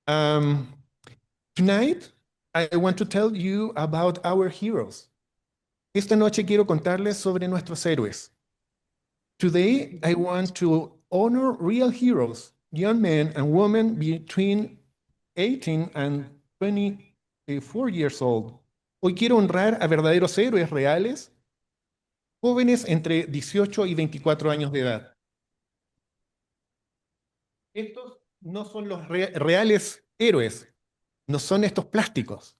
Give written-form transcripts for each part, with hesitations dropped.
Um, Tonight, I want to tell you about our heroes. Esta noche quiero contarles sobre nuestros héroes. Today, I want to honor real heroes, young men and women between 18 and 24 years old. Hoy quiero honrar a verdaderos héroes reales, jóvenes entre 18 y 24 años de edad. Estos no son los reales héroes, no son estos plásticos,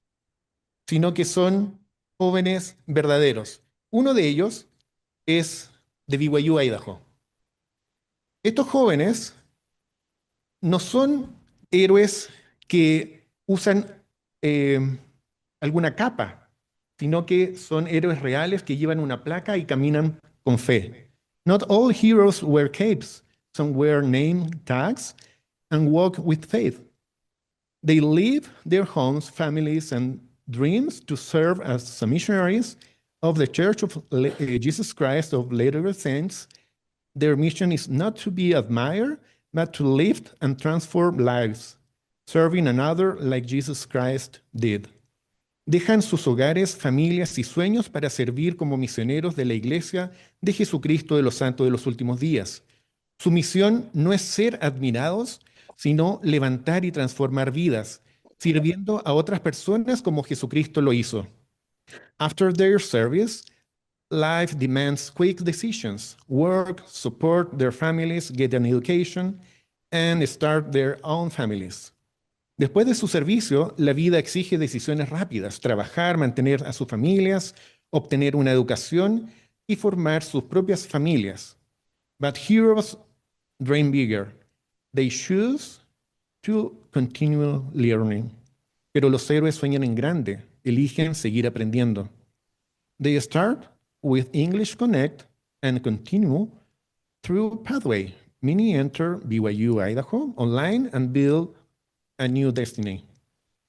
sino que son jóvenes verdaderos. Uno de ellos es de BYU, Idaho. Estos jóvenes no son héroes que usan eh, alguna capa, sino que son héroes reales que llevan una placa y caminan con fe. Not all heroes wear capes. Some wear name tags and walk with faith. They leave their homes, families, and dreams to serve as missionaries of the Church of Jesus Christ of Latter-day Saints. Their mission is not to be admired, but to lift and transform lives, serving another like Jesus Christ did. Dejan sus hogares, familias y sueños para servir como misioneros de la Iglesia de Jesucristo de los Santos de los Últimos Días. Su misión no es ser admirados, sino levantar y transformar vidas, sirviendo a otras personas como Jesucristo lo hizo. After their service, life demands quick decisions, work, support their families, get an education, and start their own families. Después de su servicio, la vida exige decisiones rápidas, trabajar, mantener a sus familias, obtener una educación y formar sus propias familias. But heroes dream bigger. They choose to continue learning. Pero los héroes sueñan en grande, eligen seguir aprendiendo. They start with English Connect and continue through Pathway. Many enter BYU Idaho online and build a new destiny.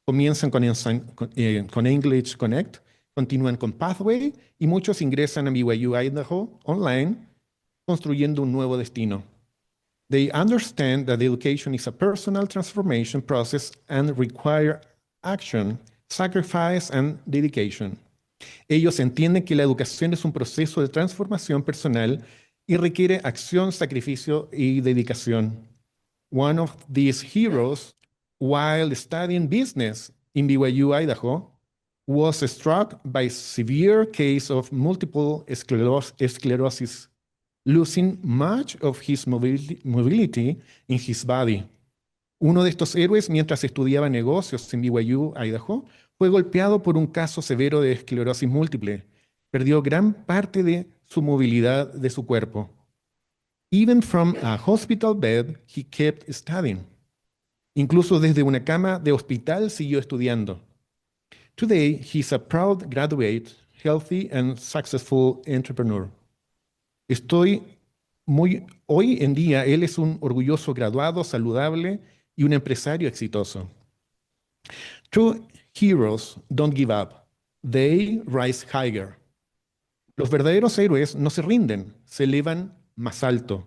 Comienzan con English Connect, continúan con Pathway y muchos ingresan a BYU Idaho online construyendo un nuevo destino. They understand that education is a personal transformation process and require action, sacrifice, and dedication. Ellos entienden que la educación es un proceso de transformación personal y requiere acción, sacrificio y dedicación. One of these heroes, while studying business in BYU, Idaho, was struck by a severe case of multiple sclerosis, losing much of his mobility in his body. Uno de estos héroes, mientras estudiaba negocios en BYU, Idaho, fue golpeado por un caso severo de esclerosis múltiple. Perdió gran parte de su movilidad de su cuerpo. Even from a hospital bed, he kept studying. Incluso desde una cama de hospital siguió estudiando. Today, he's a proud graduate, healthy and successful entrepreneur. Hoy en día, él es un orgulloso graduado, saludable y un empresario exitoso. True heroes don't give up. They rise higher. Los verdaderos héroes no se rinden, se elevan más alto.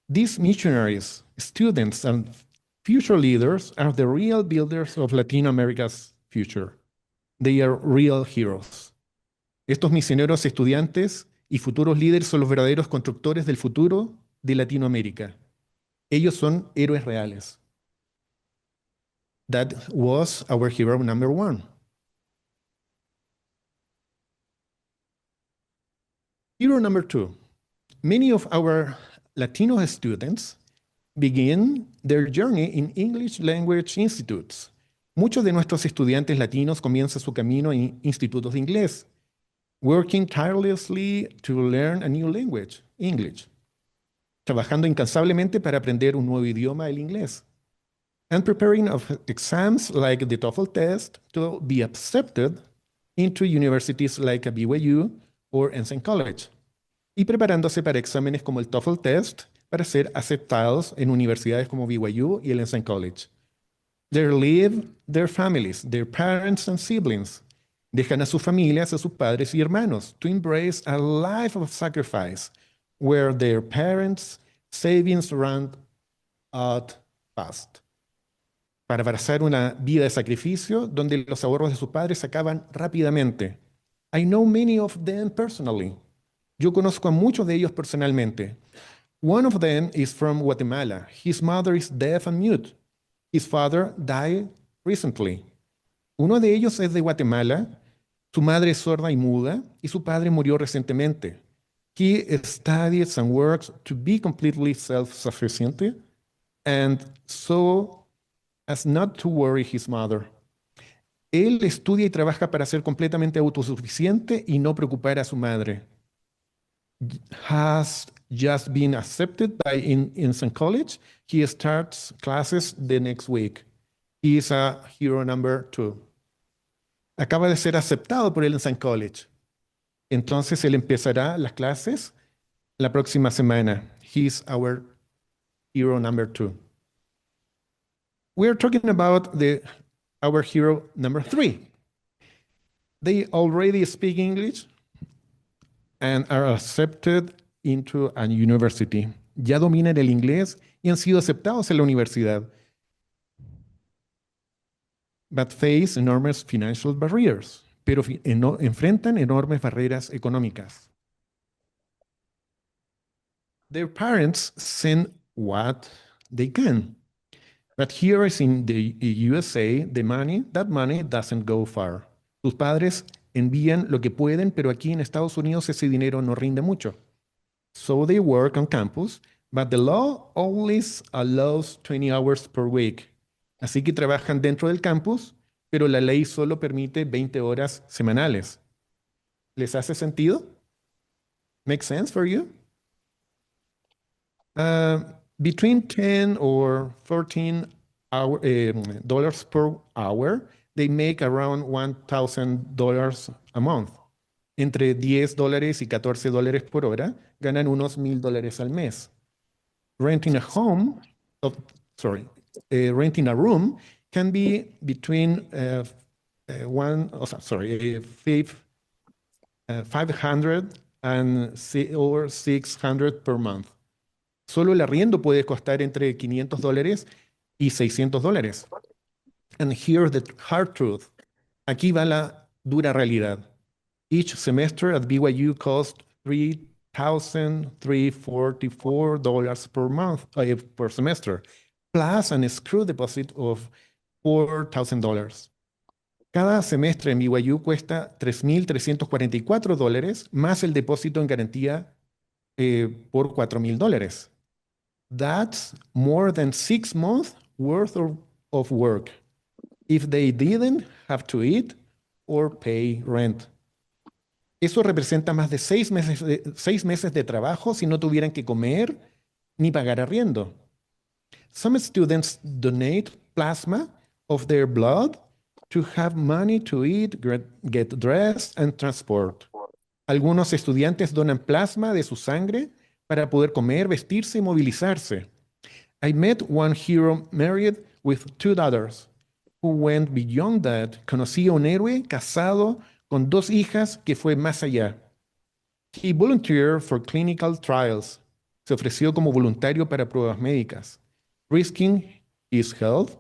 These missionaries, students, and future leaders are the real builders of Latin America's future. They are real heroes. Estos misioneros, estudiantes y futuros líderes son los verdaderos constructores del futuro de Latinoamérica. Ellos son héroes reales. That was our hero number one. Hero number two. Many of our Latino students begin their journey in English language institutes. Muchos de nuestros estudiantes latinos comienzan su camino en institutos de inglés, working tirelessly to learn a new language, English, trabajando incansablemente para aprender un nuevo idioma, el inglés, and preparing of exams like the TOEFL test to be accepted into universities like BYU or Ensign College, y preparándose para exámenes como el TOEFL test para ser aceptados en universidades como BYU y el Ensign College. They leave their families, their parents and siblings. Dejan a sus familias, a sus padres y hermanos to embrace a life of sacrifice where their parents' savings run out fast. para abrazar una vida de sacrificio donde los ahorros de sus padres se acaban rápidamente. I know many of them personally. Yo conozco a muchos de ellos personalmente. One of them is from Guatemala. His mother is deaf and mute. His father died recently. Uno de ellos es de Guatemala. Su madre es sorda y muda y su padre murió recientemente. He studies and works to be completely self-sufficient and so as not to worry his mother. Él estudia y trabaja para ser completamente autosuficiente y no preocupar a su madre. Has just been accepted by Instant College. He starts classes the next week. He is a hero number 2. Acaba de ser aceptado por el Instant College. Entonces él empezará las clases la próxima semana. He's our hero number 2. We are talking about our hero number 3. They already speak English and are accepted into a university. Ya dominan el inglés y han sido aceptados en la universidad. But face enormous financial barriers. Pero enfrentan enormes barreras económicas. Their parents send what they can. But here is in the USA, that money doesn't go far. Tus padres envían lo que pueden, pero aquí en Estados Unidos ese dinero no rinde mucho. So they work on campus, but the law only allows 20 hours per week. Así que trabajan dentro del campus, pero la ley solo permite 20 horas semanales. ¿Les hace sentido? Make sense for you? Between 10 or 14 dollars per hour, they make around $1,000 a month. Entre 10 dólares y 14 dólares por hora, ganan unos $1,000 al mes. Renting a home, renting a room can be between 500 or 600 per month. Solo el arriendo puede costar entre 500 dólares y 600 dólares. And here's the hard truth. Aquí va la dura realidad. Each semester at BYU costs $3,344 per month, per semester, plus an escrow deposit of $4,000. Cada semestre en BYU cuesta $3,344 más el depósito en garantía por $4,000. That's more than 6 months worth of work if they didn't have to eat or pay rent. Eso representa más de 6 meses de trabajo si no tuvieran que comer ni pagar arriendo. Some students donate plasma of their blood to have money to eat, get dressed, and transport. Algunos estudiantes donan plasma de su sangre para poder comer, vestirse y movilizarse. I met one hero married with 2 daughters who went beyond that. Conocí a un héroe casado con 2 hijas que fue más allá. He volunteered for clinical trials. Se ofreció como voluntario para pruebas médicas, risking his health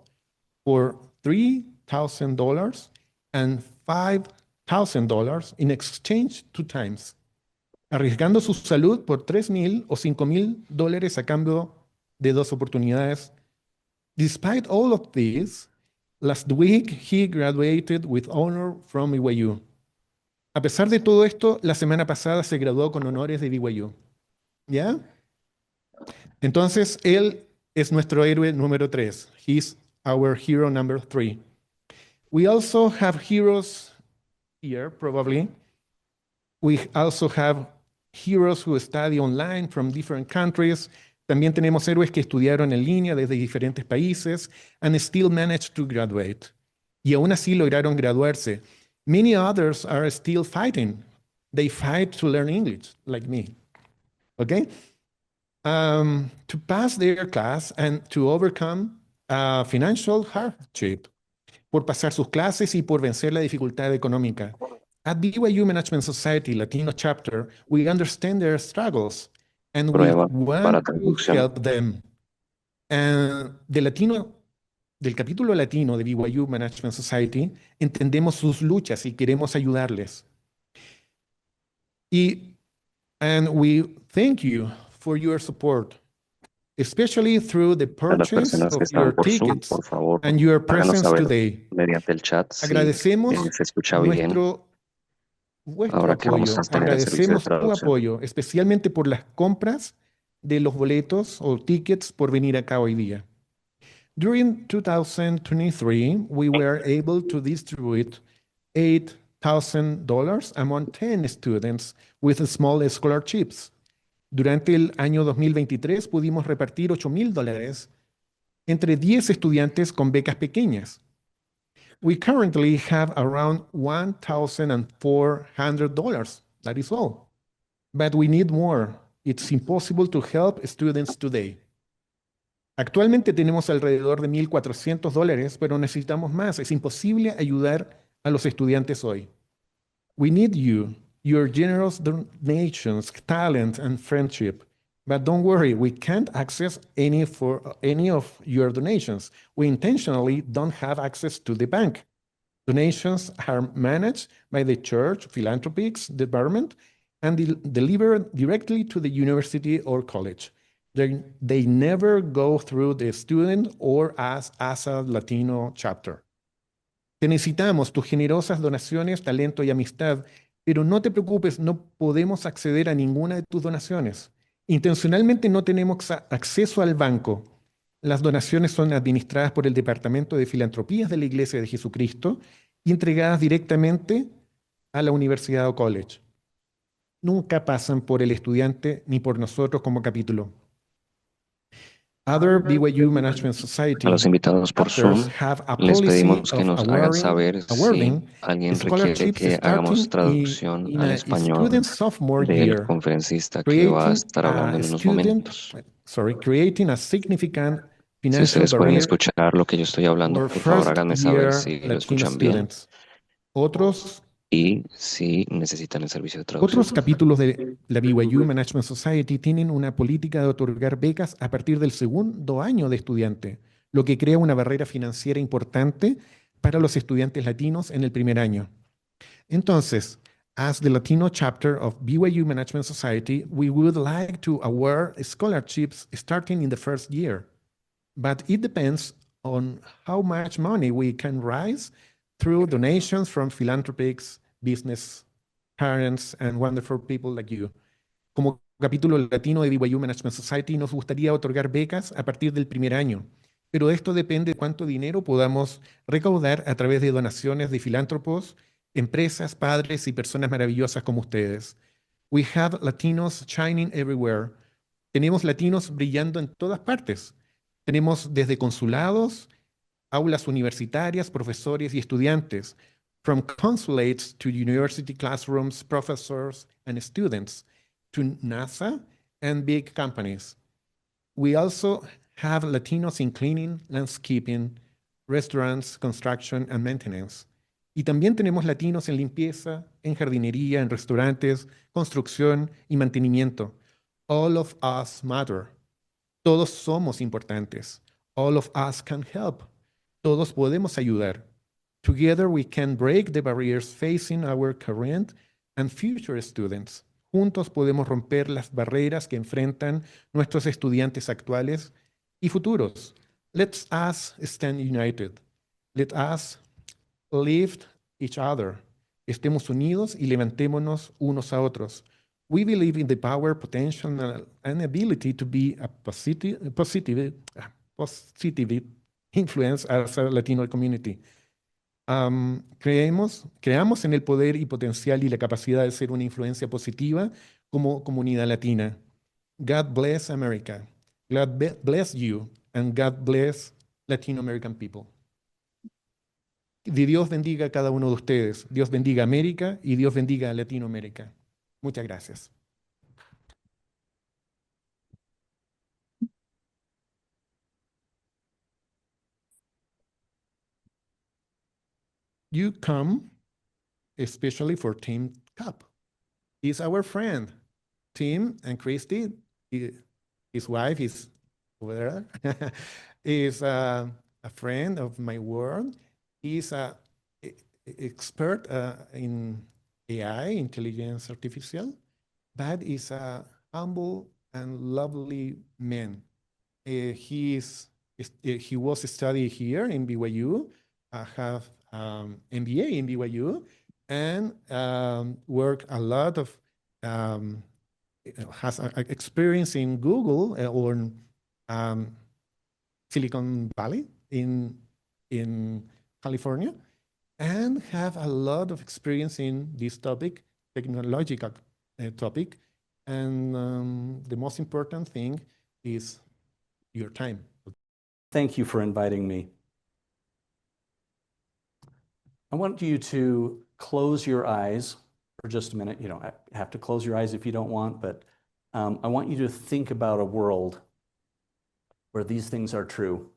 for $3,000 and $5,000 in exchange 2 times. Arriesgando su salud por $3,000 o $5,000 a cambio de 2 oportunidades. Despite all of this, last week he graduated with honor from BYU. A pesar de todo esto, la semana pasada se graduó con honores de BYU. ¿Ya? Entonces, él es nuestro héroe número 3. He's our hero number 3. We also have heroes here, probably. We also have heroes who study online from different countries. También tenemos héroes que estudiaron en línea desde diferentes países and still managed to graduate. Y aún así lograron graduarse. Many others are still fighting. They fight to learn English, like me. Okay? To pass their class and to overcome financial hardship. Por pasar sus clases y por vencer la dificultad económica. At BYU Management Society Latino Chapter, we understand their struggles and we Prueba para want to traducción. help them. The Latino del capítulo latino de BYU Management Society, entendemos sus luchas y queremos ayudarles. And we thank you for your support, especially through the A las purchase personas que of están your por Zoom, tickets por favor, and your háganos presence saber today. mediante el chat si Agradecemos se escucha bien vuestro ahora que vamos a apoyo, tener el servicio de agradecemos tu traducción. apoyo, especialmente por las compras de los boletos o tickets por venir acá hoy día. During 2023, we were able to distribute $8,000 among 10 students with small scholarships. Durante el año 2023 pudimos repartir $8,000 entre 10 estudiantes con becas pequeñas. We currently have around $1,400. That is all. But we need more. It's impossible to help students today. Actualmente tenemos alrededor de $1,400, pero necesitamos más. Es imposible ayudar a los estudiantes hoy. We need you, your generous donations, talent, and friendship. But don't worry, we can't access any of your donations. We intentionally don't have access to the bank. Donations are managed by the church philanthropics department and delivered directly to the university or college. They never go through the student or as a Latino chapter. Te necesitamos tus generosas donaciones, talento y amistad, pero no te preocupes, no podemos acceder a ninguna de tus donaciones. Intencionalmente no tenemos acceso al banco. Las donaciones son administradas por el Departamento de Filantropías de la Iglesia de Jesucristo y entregadas directamente a la universidad o college. Nunca pasan por el estudiante ni por nosotros como capítulo. Other BYU Management A Society los invitados por chapters Zoom, have a les policy pedimos que of nos hagan saber si awarding alguien requiere scholarships que hagamos starting traducción in al a español student's sophomore del year, conferencista que va a estar hablando en unos momentos. creating a significant Si financial ustedes pueden barrier escuchar lo que yo estoy hablando, for por favor first háganme saber year si lo Latino escuchan bien students. si necesitan el servicio de traducción. Otros capítulos de la BYU Management Society tienen una política de otorgar becas a partir del segundo año de estudiante, lo que crea una barrera financiera importante para los estudiantes latinos en el primer año. Entonces, as the Latino chapter of BYU Management Society, we would like to award scholarships starting in the first year, but it depends on how much money we can raise through donations from philanthropics, business, parents, and wonderful people like you. Como capítulo latino de BYU Management Society, nos gustaría otorgar becas a partir del primer año, pero esto depende de cuánto dinero podamos recaudar a través de donaciones de filántropos, empresas, padres y personas maravillosas como ustedes. We have Latinos shining everywhere. Tenemos latinos brillando en todas partes. Tenemos desde consulados, aulas universitarias, profesores y estudiantes, from consulates to university classrooms, professors and students, to NASA and big companies. We also have Latinos in cleaning, landscaping, restaurants, construction and maintenance. Y también tenemos latinos en limpieza, en jardinería, en restaurantes, construcción y mantenimiento. All of us matter. Todos somos importantes. All of us can help. Todos podemos ayudar. Together we can break the barriers facing our current and future students. Juntos podemos romper las barreras que enfrentan nuestros estudiantes actuales y futuros. Let us stand united. Let us lift each other. Estemos unidos y levantémonos unos a otros. We believe in the power, potential, and ability to be a positive influence as a Latino community. Creamos en el poder y potencial y la capacidad de ser una influencia positiva como comunidad latina. God bless America. God bless you, and God bless Latino American people. Dios bendiga a cada uno de ustedes. Dios bendiga a América y Dios bendiga a Latinoamérica. Muchas gracias. You come especially for Tim Kapp. He's our friend. Tim and Christy, his wife is over there, is a friend of my work. He's a expert in AI, intelligence artificial, but is a humble and lovely man. He was studying here in BYU, have MBA in BYU, and work a lot of has experience in Google or Silicon Valley in California, and have a lot of experience in this topic, technological topic. And the most important thing is your time. Thank you for inviting me. I want you to close your eyes for just a minute. You don't have to close your eyes if you don't want, but I want you to think about a world where these things are true.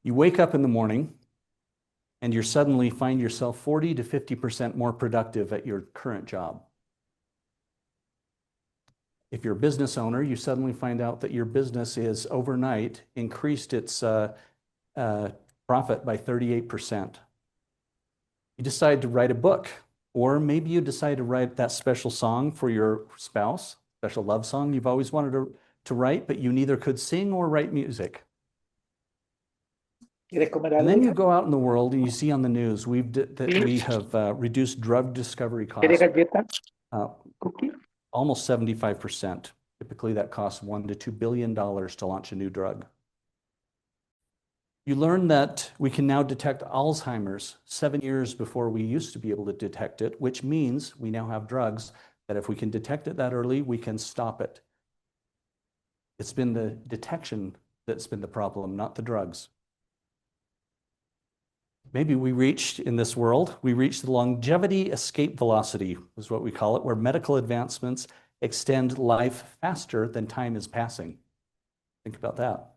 You wake up in the morning and you suddenly find yourself 40 to 50% more productive at your current job. If you're a business owner, you suddenly find out that your business is overnight increased its profit by 38%. You decide to write a book, or maybe you decide to write that special song for your spouse, special love song you've always wanted to write, but you neither could sing or write music. And then you go out in the world and you see on the news that we have reduced drug discovery costs almost 75%. Typically that costs $1 to $2 billion to launch a new drug. You learn that we can now detect Alzheimer's 7 years before we used to be able to detect it, which means we now have drugs that if we can detect it that early, we can stop it. It's been the detection that's been the problem, not the drugs. Maybe we reached, in this world, we reached the longevity escape velocity, is what we call it, where medical advancements extend life faster than time is passing. Think about that.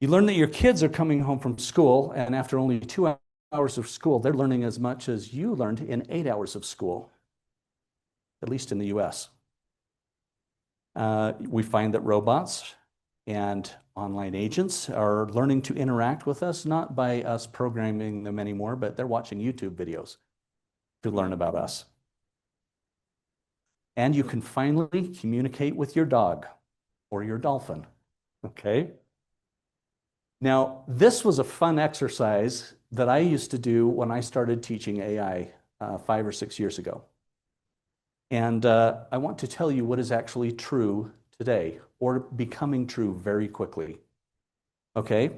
You learn that your kids are coming home from school, and after only 2 hours of school, they're learning as much as you learned in 8 hours of school, at least in the US. We find that robots and online agents are learning to interact with us, not by us programming them anymore, but they're watching YouTube videos to learn about us. And you can finally communicate with your dog or your dolphin, okay? Now, this was a fun exercise that I used to do when I started teaching AI 5 or 6 years ago. And I want to tell you what is actually true today, or becoming true very quickly. Okay,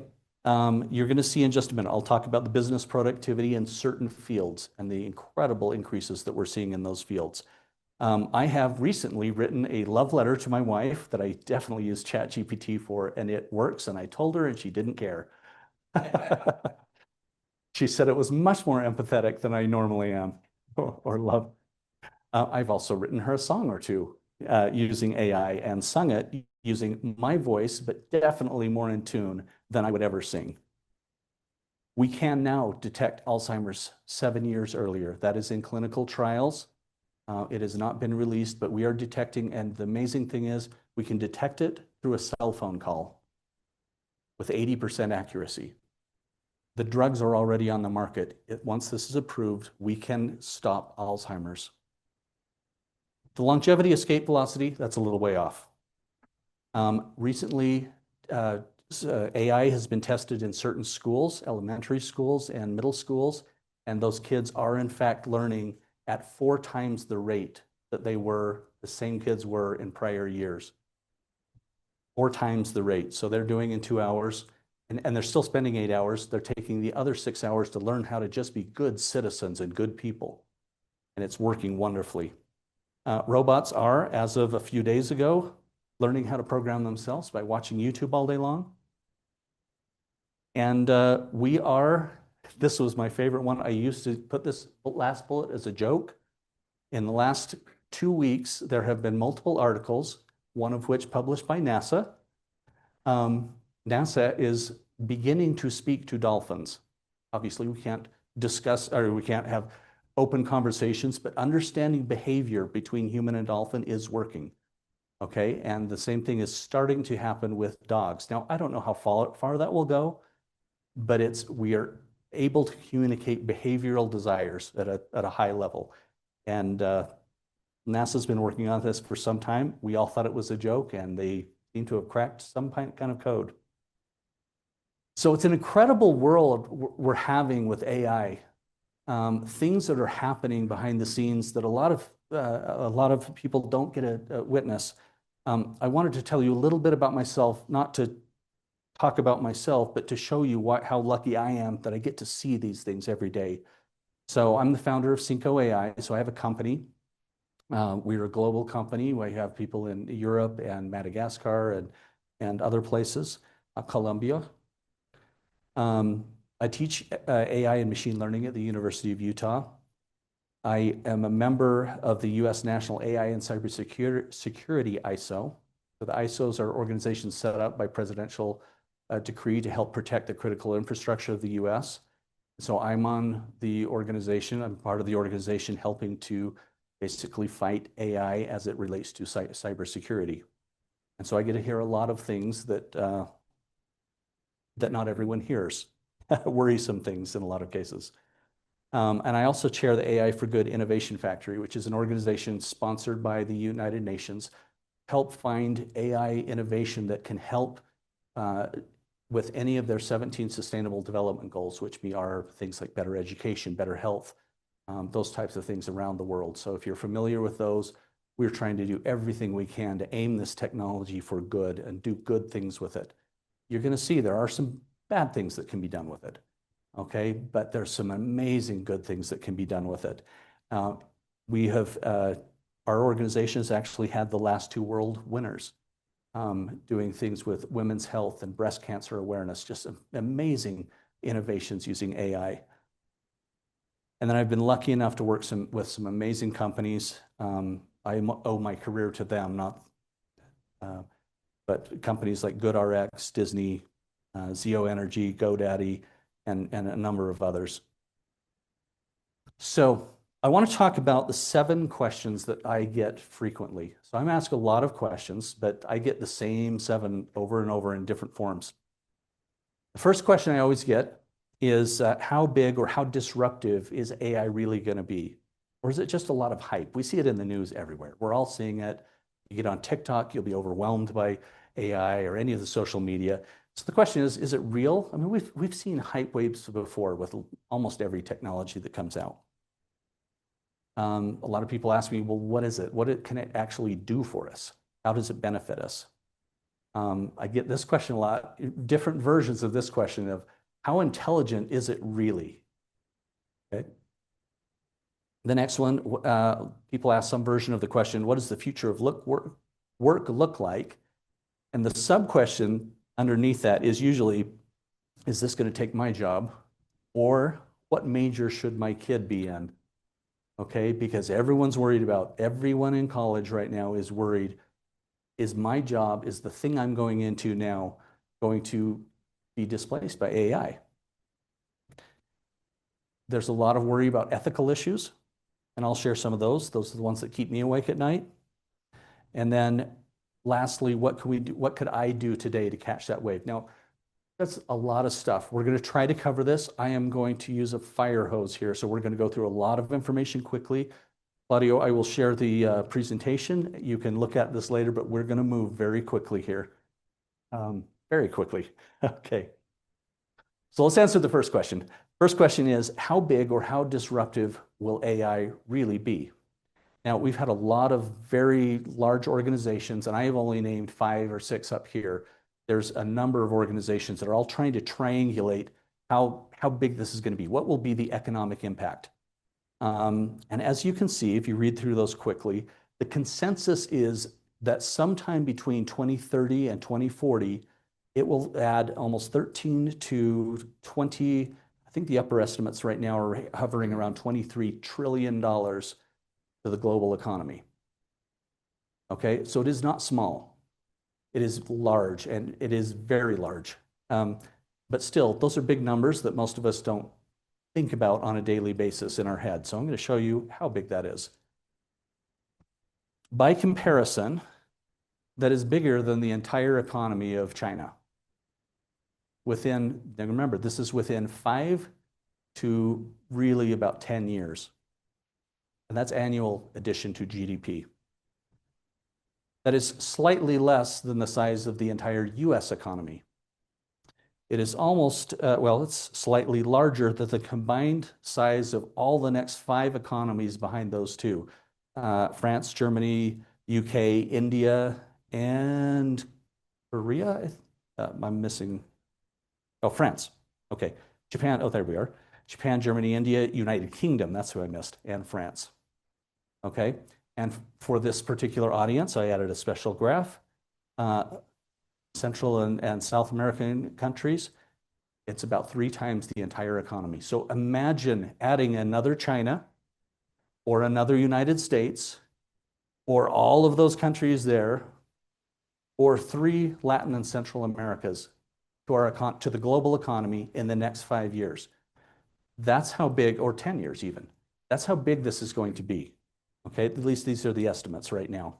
you're going to see in just a minute, I'll talk about the business productivity in certain fields and the incredible increases that we're seeing in those fields. I have recently written a love letter to my wife that I definitely use ChatGPT for, and it works, and I told her and she didn't care. She said it was much more empathetic than I normally am or love. I've also written her a song or two using AI and sung it using my voice, but definitely more in tune than I would ever sing. We can now detect Alzheimer's 7 years earlier. That is in clinical trials. It has not been released, but we are detecting, and the amazing thing is we can detect it through a cell phone call with 80% accuracy. The drugs are already on the market. Once this is approved, we can stop Alzheimer's. The longevity escape velocity, that's a little way off. Recently, AI has been tested in certain schools, elementary schools and middle schools, and those kids are in fact learning at 4 times the rate that the same kids were in prior years. 4 times the rate. So they're doing in 2 hours, and they're still spending 8 hours. They're taking the other 6 hours to learn how to just be good citizens and good people. And it's working wonderfully. Robots are, as of a few days ago, learning how to program themselves by watching YouTube all day long. And this was my favorite one. I used to put this last bullet as a joke. In the last 2 weeks, there have been multiple articles, one of which published by NASA. NASA is beginning to speak to dolphins. Obviously, we can't discuss, or we can't have open conversations, but understanding behavior between human and dolphin is working. Okay, and the same thing is starting to happen with dogs. Now, I don't know how far that will go, but we are able to communicate behavioral desires at a high level. And NASA's been working on this for some time. We all thought it was a joke, and they seem to have cracked some kind of code. So it's an incredible world we're having with AI. Things that are happening behind the scenes that a lot of people don't get a witness. I wanted to tell you a little bit about myself, not to talk about myself, but to show you how lucky I am that I get to see these things every day. So I'm the founder of Cinco AI. So I have a company. We're a global company. We have people in Europe and Madagascar and other places, Colombia. I teach AI and machine learning at the University of Utah. I am a member of the U.S. National AI and Cybersecurity ISO. So the ISOs are organizations set up by presidential decree to help protect the critical infrastructure of the U.S. So I'm on the organization. I'm part of the organization helping to basically fight AI as it relates to cybersecurity. And so I get to hear a lot of things that not everyone hears, worrisome things in a lot of cases. And I also chair the AI for Good Innovation Factory, which is an organization sponsored by the United Nations, help find AI innovation that can help with any of their 17 sustainable development goals, which are things like better education, better health, those types of things around the world. So if you're familiar with those, we're trying to do everything we can to aim this technology for good and do good things with it. You're going to see there are some bad things that can be done with it. Okay, but there's some amazing good things that can be done with it. We have, our organization has actually had the last 2 world winners doing things with women's health and breast cancer awareness, just amazing innovations using AI. And then I've been lucky enough to work with some amazing companies. I owe my career to them, but companies like GoodRx, Disney, Zeo Energy, GoDaddy, and a number of others. So I want to talk about the 7 questions that I get frequently. So I'm asked a lot of questions, but I get the same 7 over and over in different forms. The first question I always get is how big or how disruptive is AI really going to be? Or is it just a lot of hype? We see it in the news everywhere. We're all seeing it. You get on TikTok, you'll be overwhelmed by AI or any of the social media. So the question is it real? I mean, we've seen hype waves before with almost every technology that comes out. A lot of people ask me, well, what is it? What can it actually do for us? How does it benefit us? I get this question a lot, different versions of this question of how intelligent is it really? Okay. The next one, people ask some version of the question, what does the future of work look like? And the sub-question underneath that is usually, is this going to take my job? Or what major should my kid be in? Okay, because everyone's worried about, everyone in college right now is worried, is my job, is the thing I'm going into now going to be displaced by AI? There's a lot of worry about ethical issues, and I'll share some of those. Those are the ones that keep me awake at night. And then lastly, what can we do? What could I do today to catch that wave? Now, that's a lot of stuff. We're going to try to cover this. I am going to use a fire hose here, so we're going to go through a lot of information quickly. Claudio, I will share the presentation. You can look at this later, but we're going to move very quickly here. Very quickly. Okay. So let's answer the first question. First question is, how big or how disruptive will AI really be? Now, we've had a lot of very large organizations, and I have only named 5 or 6 up here. There's a number of organizations that are all trying to triangulate how big this is going to be. What will be the economic impact? And as you can see, if you read through those quickly, the consensus is that sometime between 2030 and 2040, it will add almost 13 to 20, I think the upper estimates right now are hovering around $23 trillion to the global economy. Okay, so it is not small. It is large, and it is very large. But still, those are big numbers that most of us don't think about on a daily basis in our head. So I'm going to show you how big that is. By comparison, that is bigger than the entire economy of China. Now remember, this is within 5 to really about 10 years. And that's annual addition to GDP. That is slightly less than the size of the entire US economy. It is almost, it's slightly larger than the combined size of all the next 5 economies behind those two. France, Germany, UK, India, and Korea. I'm missing, France. Okay, Japan, there we are. Japan, Germany, India, United Kingdom, that's who I missed, and France. Okay, and for this particular audience, I added a special graph. Central and South American countries, it's about 3 times the entire economy. So imagine adding another China or another United States or all of those countries there or 3 Latin and Central Americas to the global economy in the next 5 years. That's how big, or 10 years even. That's how big this is going to be. Okay, at least these are the estimates right now.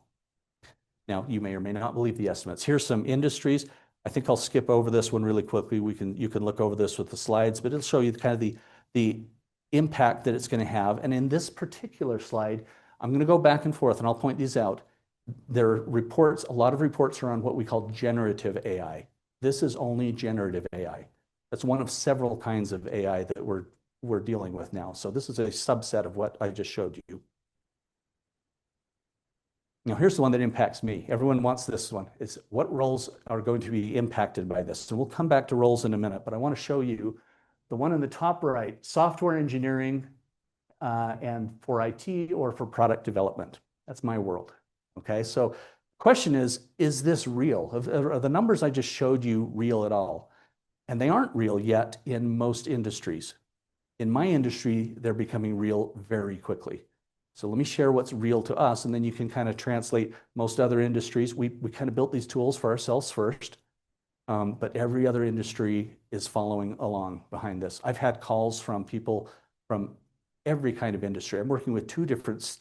Now, you may or may not believe the estimates. Here's some industries. I think I'll skip over this one really quickly. You can look over this with the slides, but it'll show you kind of the impact that it's going to have. And in this particular slide, I'm going to go back and forth, and I'll point these out. There are reports, a lot of reports are on what we call generative AI. This is only generative AI. That's one of several kinds of AI that we're dealing with now. So this is a subset of what I just showed you. Now, here's the one that impacts me. Everyone wants this one. It's what roles are going to be impacted by this. So we'll come back to roles in a minute, but I want to show you the one in the top right, software engineering and for IT or for product development. That's my world. Okay, so question is this real? Are the numbers I just showed you real at all? And they aren't real yet in most industries. In my industry, they're becoming real very quickly. So let me share what's real to us, and then you can kind of translate most other industries. We kind of built these tools for ourselves first, but every other industry is following along behind this. I've had calls from people from every kind of industry. I'm working with 2 different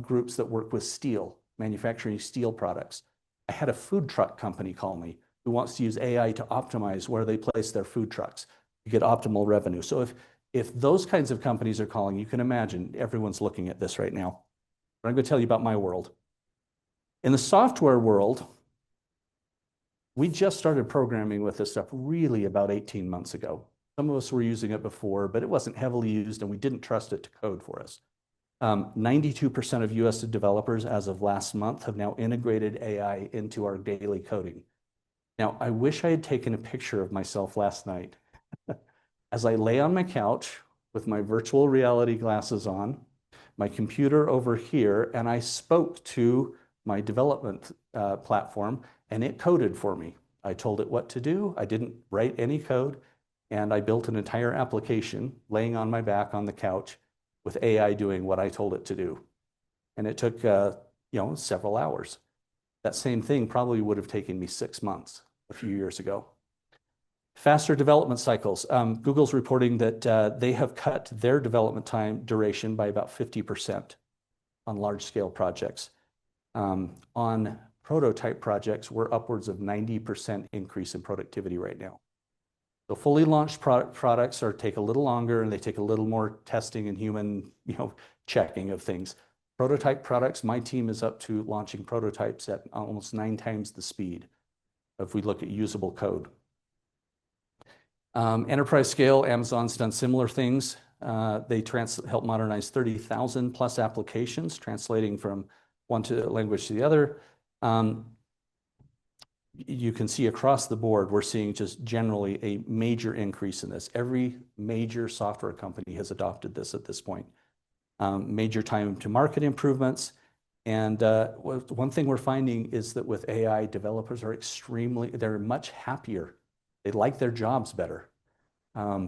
groups that work with steel, manufacturing steel products. I had a food truck company call me who wants to use AI to optimize where they place their food trucks to get optimal revenue. So if those kinds of companies are calling, you can imagine everyone's looking at this right now. But I'm going to tell you about my world. In the software world, we just started programming with this stuff really about 18 months ago. Some of us were using it before, but it wasn't heavily used and we didn't trust it to code for us. 92% of US developers as of last month have now integrated AI into our daily coding. Now, I wish I had taken a picture of myself last night. As I lay on my couch with my virtual reality glasses on, my computer over here, and I spoke to my development platform, and it coded for me. I told it what to do. I didn't write any code, and I built an entire application laying on my back on the couch with AI doing what I told it to do. And it took several hours. That same thing probably would have taken me 6 months a few years ago. Faster development cycles. Google's reporting that they have cut their development time duration by about 50% on large-scale projects. On prototype projects, we're upwards of 90% increase in productivity right now. So fully launched products take a little longer, and they take a little more testing and human checking of things. Prototype products, my team is up to launching prototypes at almost 9 times the speed if we look at usable code. Enterprise scale, Amazon's done similar things. They help modernize 30,000 plus applications, translating from one language to the other. You can see across the board, we're seeing just generally a major increase in this. Every major software company has adopted this at this point. Major time to market improvements. And one thing we're finding is that with AI, developers are they're much happier. They like their jobs better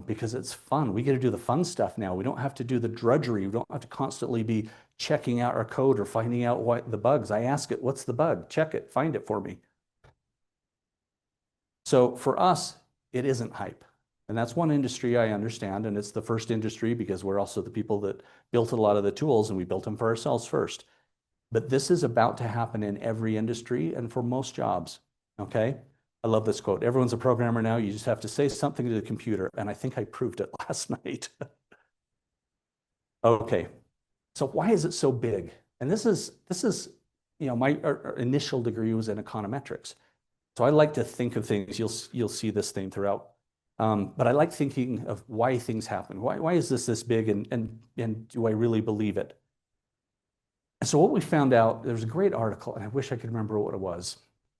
because it's fun. We get to do the fun stuff now. We don't have to do the drudgery. We don't have to constantly be checking out our code or finding out what the bugs. I ask it, what's the bug? Check it, find it for me. So for us, it isn't hype. And that's one industry I understand, and it's the first industry because we're also the people that built a lot of the tools, and we built them for ourselves first. But this is about to happen in every industry and for most jobs, okay? I love this quote. Everyone's a programmer now. You just have to say something to the computer. And I think I proved it last night. Okay, so why is it so big? And this is my initial degree was in econometrics. So I like to think of things, you'll see this theme throughout. But I like thinking of why things happen. Why is this big and do I really believe it? And so what we found out, there was a great article, and I wish I could remember what it was,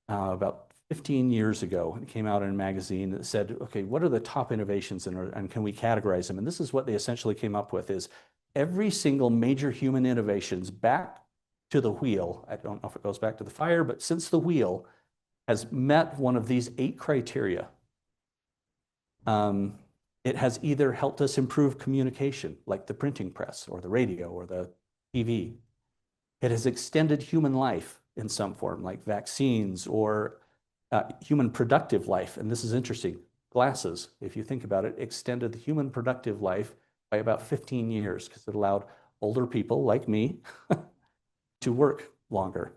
about 15 years ago. It came out in a magazine that said, okay, what are the top innovations and can we categorize them? And this is what they essentially came up with is every single major human innovations back to the wheel. I don't know if it goes back to the fire, but since the wheel has met one of these 8 criteria. It has either helped us improve communication, like the printing press or the radio or the TV. It has extended human life in some form, like vaccines or human productive life. And this is interesting. Glasses, if you think about it, extended the human productive life by about 15 years because it allowed older people like me to work longer.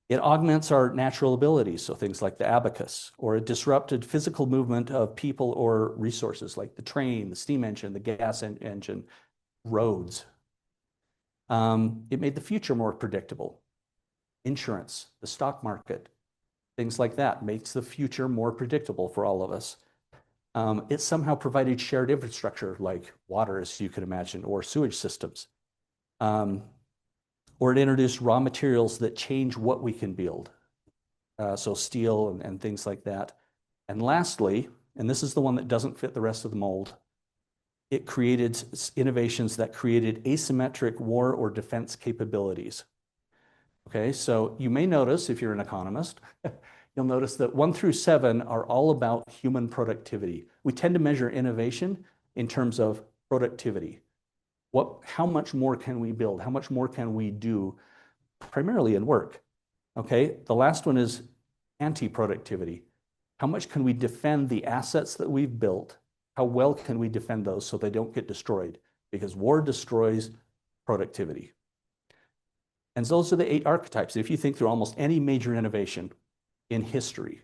It augments our natural abilities, so things like the abacus, or it disrupted physical movement of people or resources like the train, the steam engine, the gas engine, roads. It made the future more predictable. Insurance, the stock market, things like that makes the future more predictable for all of us. It somehow provided shared infrastructure like water, as you can imagine, or sewage systems. Or it introduced raw materials that change what we can build. So steel and things like that. And lastly, and this is the one that doesn't fit the rest of the mold, it created innovations that created asymmetric war or defense capabilities. Okay, so you may notice, if you're an economist, you'll notice that 1 through 7 are all about human productivity. We tend to measure innovation in terms of productivity. How much more can we build? How much more can we do, primarily in work? Okay, the last one is anti-productivity. How much can we defend the assets that we've built? How well can we defend those so they don't get destroyed? Because war destroys productivity. And those are the 8 archetypes. If you think through almost any major innovation in history,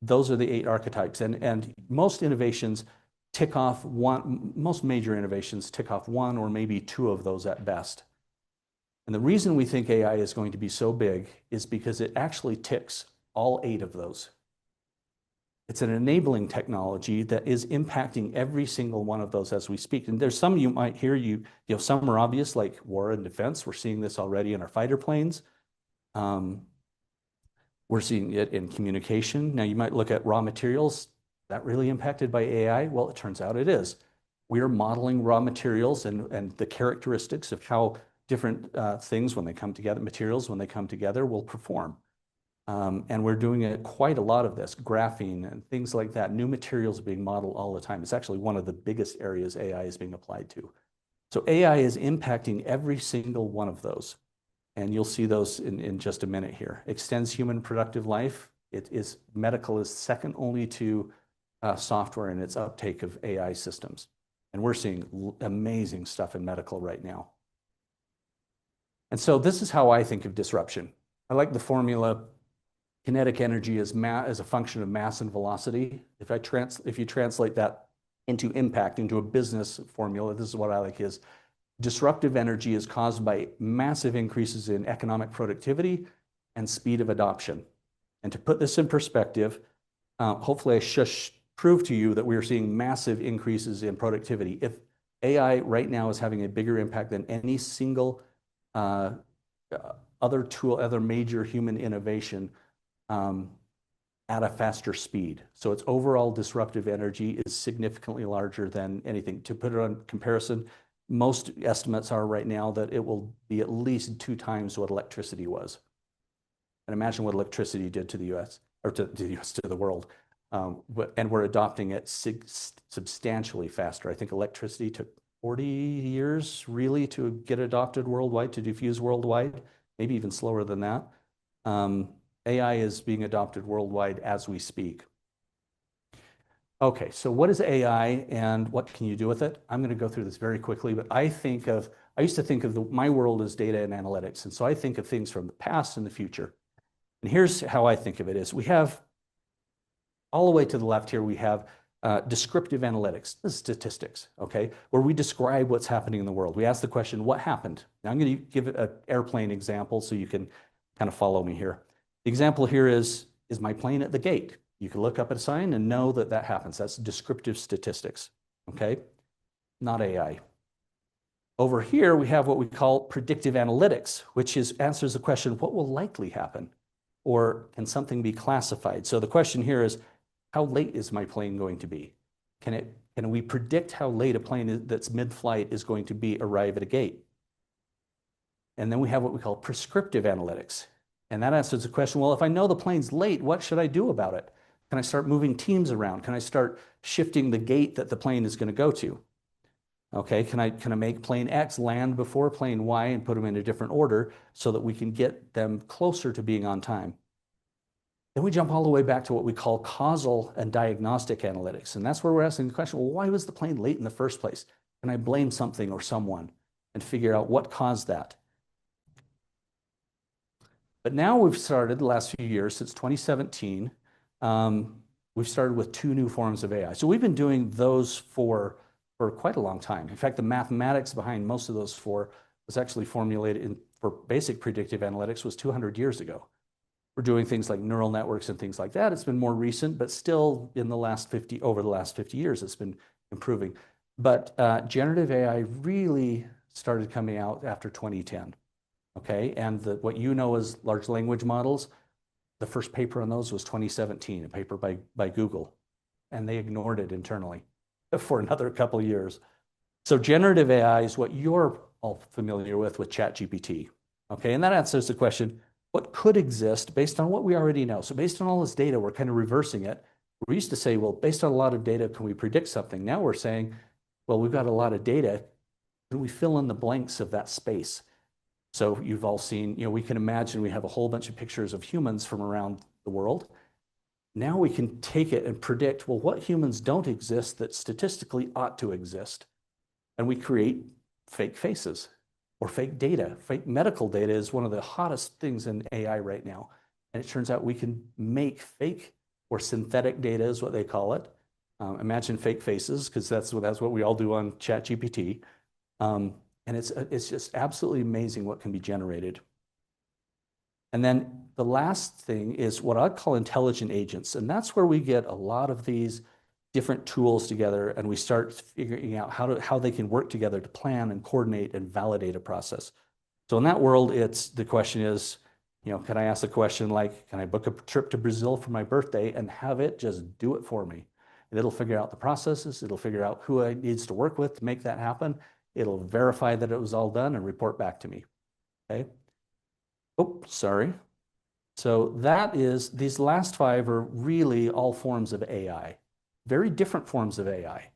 those are the 8 archetypes. And most innovations tick off most major innovations tick off 1 or maybe 2 of those at best. And the reason we think AI is going to be so big is because it actually ticks all 8 of those. It's an enabling technology that is impacting every single one of those as we speak. And there's some you might hear, some are obvious, like war and defense. We're seeing this already in our fighter planes. We're seeing it in communication. Now you might look at raw materials. That really impacted by AI? Well, it turns out it is. We are modeling raw materials and the characteristics of how different things when they come together, materials when they come together will perform. And we're doing quite a lot of this, graphene and things like that. New materials are being modeled all the time. It's actually one of the biggest areas AI is being applied to. So AI is impacting every single one of those. And you'll see those in just a minute here. Extends human productive life. Medical is second only to software in its uptake of AI systems. And we're seeing amazing stuff in medical right now. And so this is how I think of disruption. I like the formula, kinetic energy is a function of mass and velocity. If you translate that into impact, into a business formula, this is what I like is, disruptive energy is caused by massive increases in economic productivity and speed of adoption. And to put this in perspective, hopefully I prove to you that we are seeing massive increases in productivity. If AI right now is having a bigger impact than any single other major human innovation at a faster speed. So its overall disruptive energy is significantly larger than anything. To put it on comparison, most estimates are right now that it will be at least 2 times what electricity was. And imagine what electricity did to the US, or to the world. And we're adopting it substantially faster. I think electricity took 40 years really to get adopted worldwide, to diffuse worldwide, maybe even slower than that. AI is being adopted worldwide as we speak. Okay, so what is AI and what can you do with it? I'm going to go through this very quickly, but I think of I used to think of my world as data and analytics. And so I think of things from the past and the future. And here's how I think of it is we have, all the way to the left here, we have descriptive analytics, this is statistics, okay, where we describe what's happening in the world. We ask the question, what happened? Now I'm going to give an airplane example so you can kind of follow me here. The example here is my plane at the gate? You can look up at a sign and know that that happens. That's descriptive statistics, okay? Not AI. Over here, we have what we call predictive analytics, which answers the question, what will likely happen? Or can something be classified? So the question here is, how late is my plane going to be? Can we predict how late a plane that's mid-flight is going to arrive at a gate? And then we have what we call prescriptive analytics. And that answers the question, well, if I know the plane's late, what should I do about it? Can I start moving teams around? Can I start shifting the gate that the plane is going to go to? Okay, can I make plane X land before plane Y and put them in a different order so that we can get them closer to being on time? Then we jump all the way back to what we call causal and diagnostic analytics. And that's where we're asking the question, well, why was the plane late in the first place? Can I blame something or someone and figure out what caused that? But now we've started the last few years, since 2017, we've started with 2 new forms of AI. So we've been doing those for quite a long time. In fact, the mathematics behind most of those 4 was actually formulated for basic predictive analytics was 200 years ago. We're doing things like neural networks and things like that. It's been more recent, but still over the last 50 years, it's been improving. But generative AI really started coming out after 2010, okay? And what you know as large language models, the first paper on those was 2017, a paper by Google, and they ignored it internally for another couple of years. So generative AI is what you're all familiar with ChatGPT, okay? And that answers the question, what could exist based on what we already know? So based on all this data, we're kind of reversing it. We used to say, well, based on a lot of data, can we predict something? Now we're saying, well, we've got a lot of data. Can we fill in the blanks of that space? So you've all seen, we can imagine we have a whole bunch of pictures of humans from around the world. Now we can take it and predict, well, what humans don't exist that statistically ought to exist? And we create fake faces or fake data. Fake medical data is one of the hottest things in AI right now. And it turns out we can make fake or synthetic data is what they call it. Imagine fake faces, because that's what we all do on ChatGPT. And it's just absolutely amazing what can be generated. And then the last thing is what I'd call intelligent agents. And that's where we get a lot of these different tools together and we start figuring out how they can work together to plan and coordinate and validate a process. So in that world, the question is, can I ask the question like, can I book a trip to Brazil for my birthday and have it just do it for me? And it'll figure out the processes. It'll figure out who it needs to work with to make that happen. It'll verify that it was all done and report back to me, okay? Oh, sorry. So these last 5 are really all forms of AI, very different forms of AI.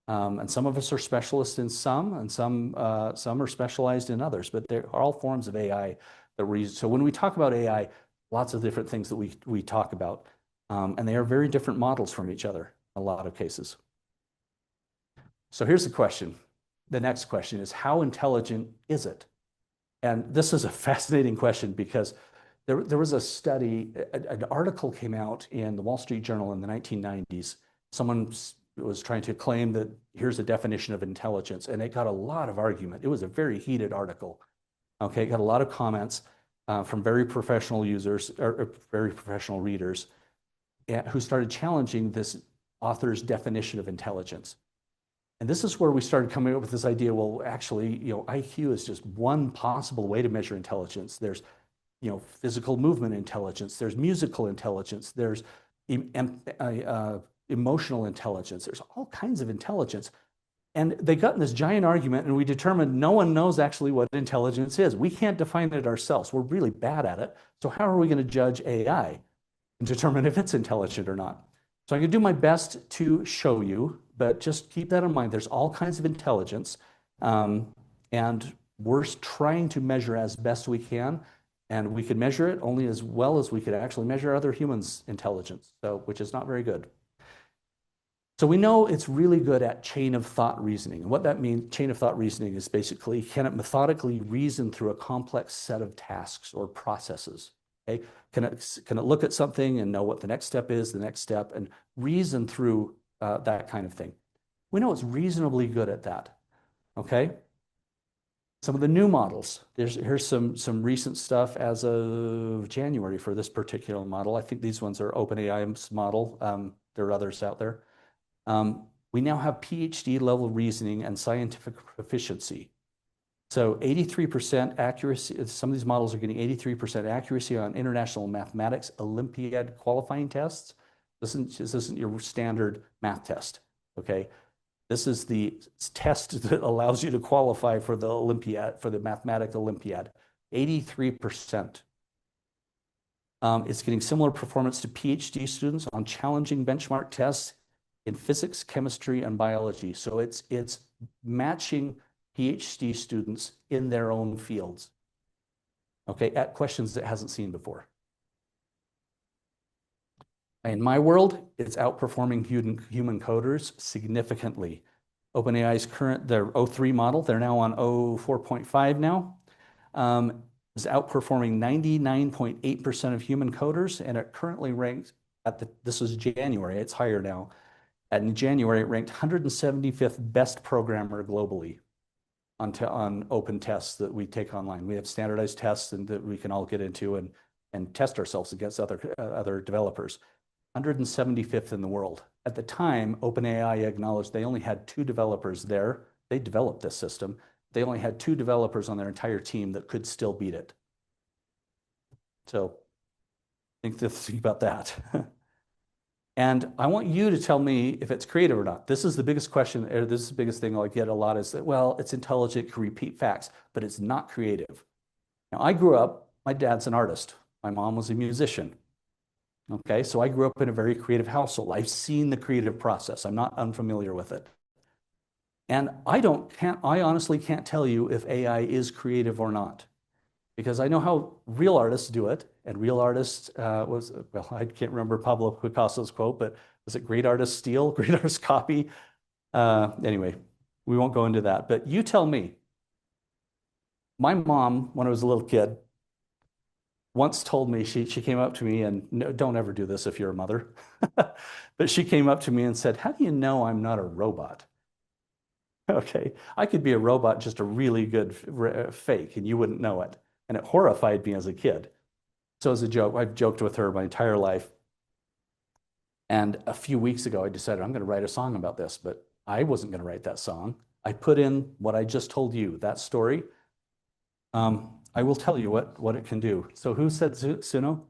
And some of us are specialists in some, and some are specialized in others, but they're all forms of AI that we use. So when we talk about AI, lots of different things that we talk about, and they are very different models from each other in a lot of cases. So here's the question. The next question is, how intelligent is it? And this is a fascinating question because there was a study, an article came out in the Wall Street Journal in the 1990s. Someone was trying to claim that here's a definition of intelligence, and it got a lot of argument. It was a very heated article. Okay, it got a lot of comments from very professional users or very professional readers who started challenging this author's definition of intelligence. And this is where we started coming up with this idea, well, actually, IQ is just one possible way to measure intelligence. There's, physical movement intelligence, there's musical intelligence, there's emotional intelligence, there's all kinds of intelligence. And they got in this giant argument, and we determined no one knows actually what intelligence is. We can't define it ourselves. We're really bad at it. So how are we going to judge AI and determine if it's intelligent or not? So I'm going to do my best to show you, but just keep that in mind. There's all kinds of intelligence, and we're trying to measure as best we can, and we could measure it only as well as we could actually measure other humans' intelligence, which is not very good. So we know it's really good at chain of thought reasoning. And what that means, chain of thought reasoning, is basically, can it methodically reason through a complex set of tasks or processes? Okay? Can it look at something and know what the next step is, the next step, and reason through that kind of thing? We know it's reasonably good at that. Okay? Some of the new models. Here's some recent stuff as of January for this particular model. I think these ones are OpenAI's model. There are others out there. We now have PhD level reasoning and scientific proficiency. So 83% accuracy, some of these models are getting 83% accuracy on International Mathematics Olympiad qualifying tests. This isn't your standard math test, okay? This is the test that allows you to qualify for the Olympiad, for the Mathematics Olympiad, 83%. It's getting similar performance to PhD students on challenging benchmark tests in physics, chemistry, and biology. So it's matching PhD students in their own fields, okay, at questions it hasn't seen before. In my world, it's outperforming human coders significantly. OpenAI's their O3 model, they're now on O4.5 now, is outperforming 99.8% of human coders, and it currently ranks this was January, it's higher now. And in January, it ranked 175th best programmer globally on open tests that we take online. We have standardized tests and that we can all get into and test ourselves against other developers. 175th in the world. At the time, OpenAI acknowledged they only had 2 developers there. They developed this system. They only had 2 developers on their entire team that could still beat it. So think about that. And I want you to tell me if it's creative or not. This is the biggest question, or this is the biggest thing I get a lot is that, well, it's intelligent, can repeat facts, but it's not creative. Now, I grew up, my dad's an artist. My mom was a musician. Okay, so I grew up in a very creative household. I've seen the creative process. I'm not unfamiliar with it. And I honestly can't tell you if AI is creative or not, because I know how real artists do it. And real artists well, I can't remember Pablo Picasso's quote, but was it great artists steal, great artists copy? Anyway, we won't go into that, but you tell me. My mom, when I was a little kid, once told me, she came up to me, and no, don't ever do this if you're a mother, but she came up to me and said, how do you know I'm not a robot? Okay, I could be a robot, just a really good fake, and you wouldn't know it. And it horrified me as a kid. So as a joke, I've joked with her my entire life. And a few weeks ago, I decided I'm going to write a song about this, but I wasn't going to write that song. I put in what I just told you, that story. I will tell you what it can do. So who said Suno?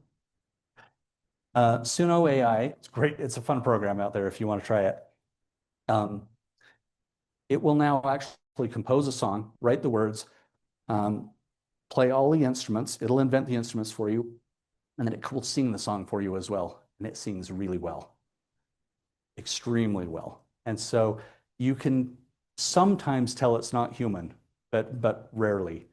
Suno AI, it's great. It's a fun program out there if you want to try it. It will now actually compose a song, write the words, play all the instruments. It'll invent the instruments for you, and then it will sing the song for you as well. And it sings really well, extremely well. And so you can sometimes tell it's not human, but rarely.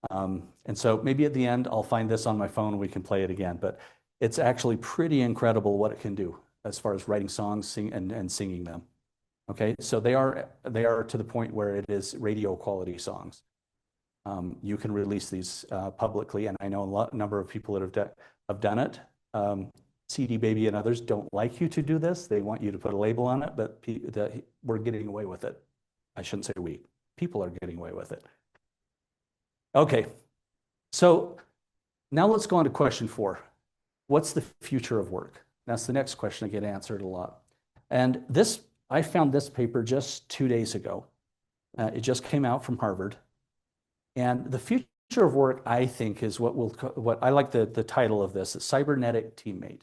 And so maybe at the end, I'll find this on my phone and we can play it again. But it's actually pretty incredible what it can do as far as writing songs and singing them. Okay, so they are to the point where it is radio quality songs. You can release these publicly, and I know a number of people that have done it. CD Baby and others don't like you to do this. They want you to put a label on it, but we're getting away with it. I shouldn't say we. People are getting away with it. Okay, so now let's go on to question 4. What's the future of work? That's the next question I get answered a lot. And I found this paper just 2 days ago. It just came out from Harvard. And the future of work, I think, is what I like the title of this, a cybernetic teammate.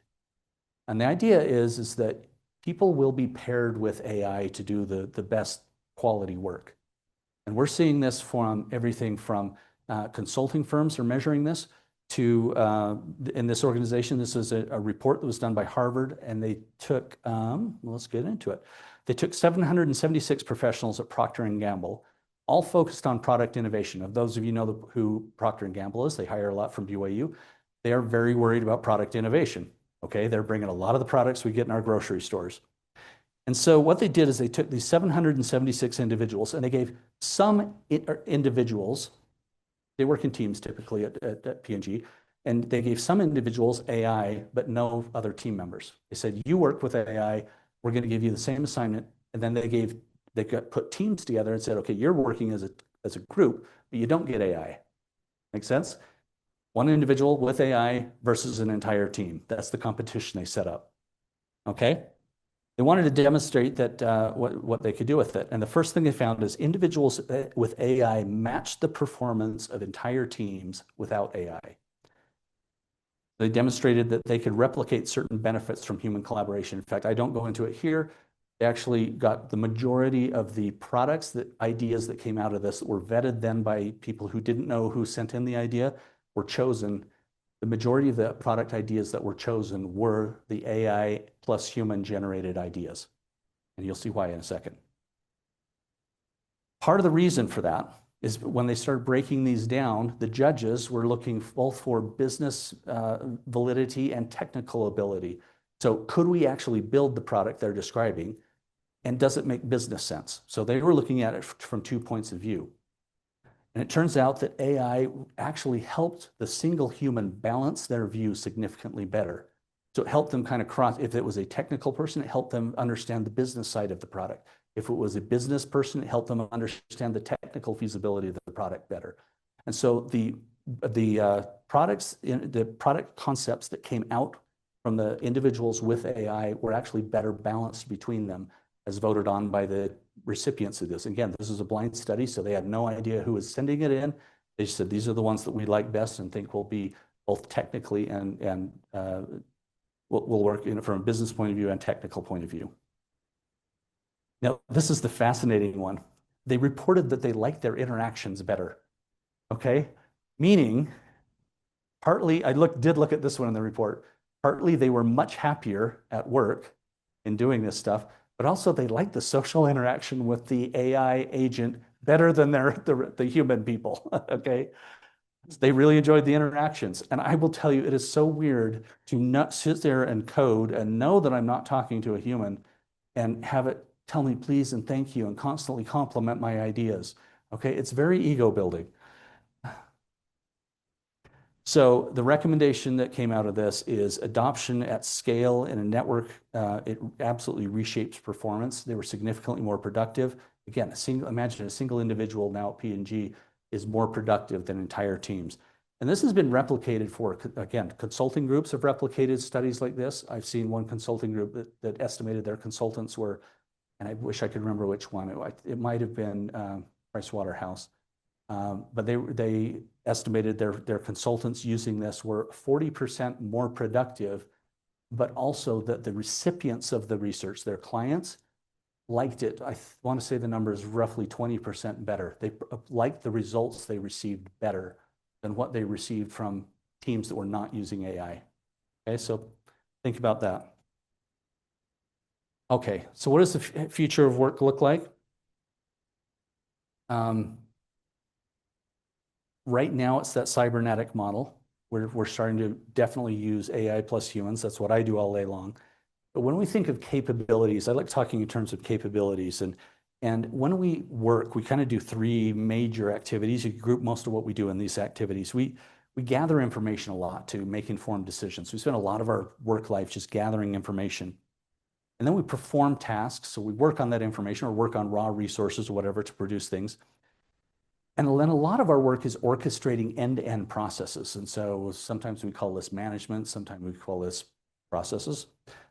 And the idea is that people will be paired with AI to do the best quality work. And we're seeing this from everything from consulting firms are measuring this to, in this organization, this is a report that was done by Harvard, and they took, let's get into it. They took 776 professionals at Procter & Gamble, all focused on product innovation. Of those of you know who Procter & Gamble is, they hire a lot from BYU. They are very worried about product innovation. Okay, they're bringing a lot of the products we get in our grocery stores. And so what they did is they took these 776 individuals and they gave some individuals, they work in teams typically at P&G, and they gave some individuals AI, but no other team members. They said, you work with AI, we're going to give you the same assignment. And then they put teams together and said, okay, you're working as a group, but you don't get AI. Make sense? One individual with AI versus an entire team. That's the competition they set up. Okay? They wanted to demonstrate that what they could do with it. And the first thing they found is individuals with AI matched the performance of entire teams without AI. They demonstrated that they could replicate certain benefits from human collaboration. In fact, I don't go into it here. They actually got the majority of the products, ideas that came out of this that were vetted then by people who didn't know who sent in the idea were chosen. The majority of the product ideas that were chosen were the AI plus human generated ideas. And you'll see why in a second. Part of the reason for that is when they started breaking these down, the judges were looking both for business validity and technical ability. So could we actually build the product they're describing? And does it make business sense? So they were looking at it from 2 points of view. And it turns out that AI actually helped the single human balance their view significantly better. So it helped them kind of cross, if it was a technical person, it helped them understand the business side of the product. If it was a business person, it helped them understand the technical feasibility of the product better. And so the product concepts that came out from the individuals with AI were actually better balanced between them, as voted on by the recipients of this. Again, this is a blind study, so they had no idea who was sending it in. They said, these are the ones that we like best and think will be both technically and will work from a business point of view and technical point of view. Now, this is the fascinating one. They reported that they liked their interactions better, okay? Meaning, partly, I did look at this one in the report, partly they were much happier at work in doing this stuff, but also they liked the social interaction with the AI agent better than the human people, okay? They really enjoyed the interactions. And I will tell you, it is so weird to not sit there and code and know that I'm not talking to a human and have it tell me please and thank you and constantly compliment my ideas, okay? It's very ego building. So the recommendation that came out of this is adoption at scale in a network. It absolutely reshapes performance. They were significantly more productive. Again, imagine a single individual now at P&G is more productive than entire teams. And this has been replicated for, again, consulting groups have replicated studies like this. I've seen one consulting group that estimated their consultants were, and I wish I could remember which one. It might have been Pricewaterhouse. But they estimated their consultants using this were 40% more productive, but also that the recipients of the research, their clients, liked it. I want to say the number is roughly 20% better. They liked the results they received better than what they received from teams that were not using AI. Okay, so think about that. Okay, so what does the future of work look like? Right now, it's that cybernetic model. We're starting to definitely use AI plus humans. That's what I do all day long. But when we think of capabilities, I like talking in terms of capabilities. And when we work, we kind of do three major activities. You group most of what we do in these activities. We gather information a lot to make informed decisions. We spend a lot of our work life just gathering information. And then we perform tasks. So we work on that information or work on raw resources or whatever to produce things. And then a lot of our work is orchestrating end-to-end processes. And so sometimes we call this management, sometimes we call this processes.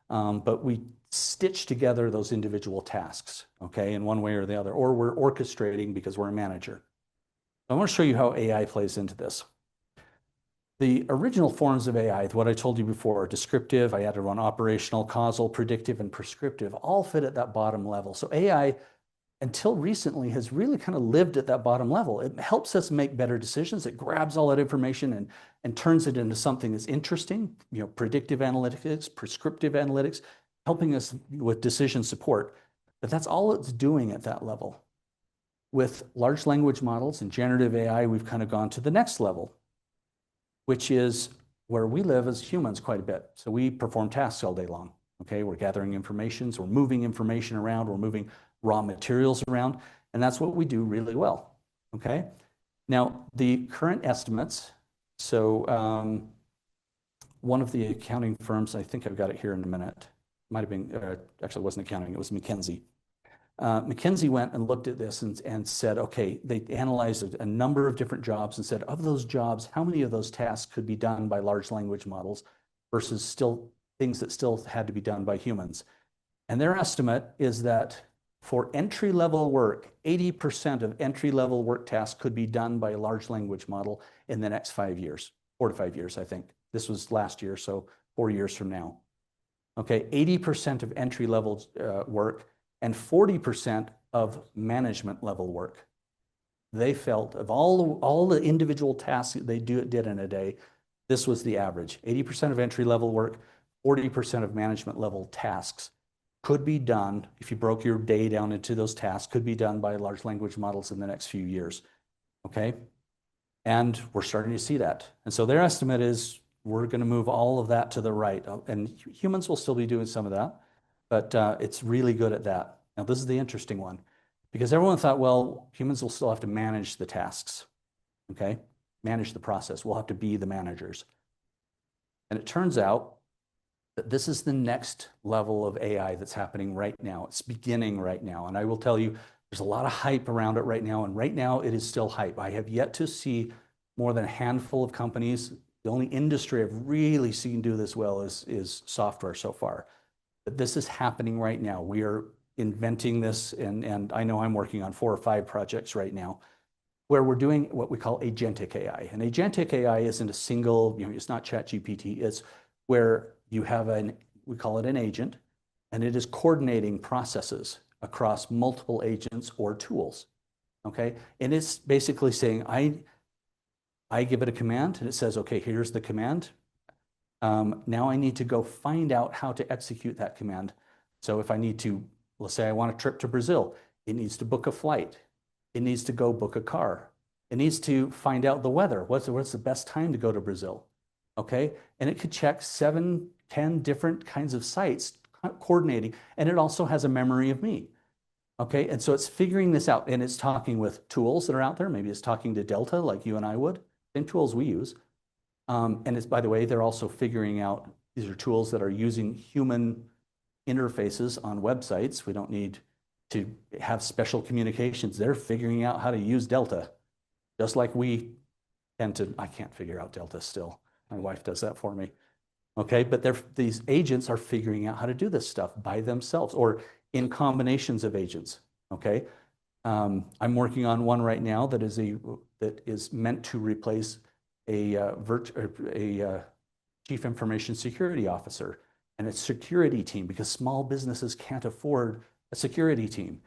But we stitch together those individual tasks, okay, in one way or the other, or we're orchestrating because we're a manager. I want to show you how AI plays into this. The original forms of AI, what I told you before, descriptive, I added one operational, causal, predictive, and prescriptive, all fit at that bottom level. So AI, until recently, has really kind of lived at that bottom level. It helps us make better decisions. It grabs all that information and turns it into something that's interesting, predictive analytics, prescriptive analytics, helping us with decision support. But that's all it's doing at that level. With large language models and generative AI, we've kind of gone to the next level, which is where we live as humans quite a bit. So we perform tasks all day long, Okay, we're gathering information, so we're moving information around, we're moving raw materials around, and that's what we do really well. Okay, now the current estimates, so one of the accounting firms, I think I've got it here in a minute, might have been, actually it wasn't accounting, it was McKinsey. McKinsey went and looked at this and said, okay, they analyzed a number of different jobs and said, of those jobs, how many of those tasks could be done by large language models versus still things that still had to be done by humans? And their estimate is that for entry-level work, 80% of entry-level work tasks could be done by a large language model in the next 5 years, 4 to 5 years, I think. This was last year, so 4 years from now. Okay, 80% of entry-level work and 40% of management level work. They felt of all the individual tasks that they did in a day, this was the average. 80% of entry level work, 40% of management level tasks could be done, if you broke your day down into those tasks, could be done by large language models in the next few years, okay? And we're starting to see that. And so their estimate is we're gonna move all of that to the right, and humans will still be doing some of that, but it's really good at that. Now, this is the interesting one, because everyone thought, well, humans will still have to manage the tasks, okay? Manage the process. We'll have to be the managers. And it turns out that this is the next level of AI that's happening right now. It's beginning right now. And I will tell you, there's a lot of hype around it right now. And right now, it is still hype. I have yet to see more than a handful of companies. The only industry I've really seen do this well is software so far. But this is happening right now. We are inventing this, and I know I'm working on 4 or 5 projects right now where we're doing what we call agentic AI. And agentic AI isn't a single, it's not ChatGPT, it's where you have we call it an agent, and it is coordinating processes across multiple agents or tools, okay? And it's basically saying, I give it a command, and it says, okay, here's the command. Now I need to go find out how to execute that command. So if I need to, let's say I want a trip to Brazil, it needs to book a flight. It needs to go book a car. It needs to find out the weather. What's the best time to go to Brazil? Okay, and it could check 7, 10 different kinds of sites, coordinating, and it also has a memory of me. Okay, and so it's figuring this out, and it's talking with tools that are out there. Maybe it's talking to Delta like you and I would, same tools we use. And it's, by the way, they're also figuring out, these are tools that are using human interfaces on websites. We don't need to have special communications. They're figuring out how to use Delta, just like we tend to. I can't figure out Delta still. My wife does that for me. Okay, but these agents are figuring out how to do this stuff by themselves or in combinations of agents. Okay, I'm working on one right now that is meant to replace a chief information security officer and a security team, because small businesses can't afford a security team.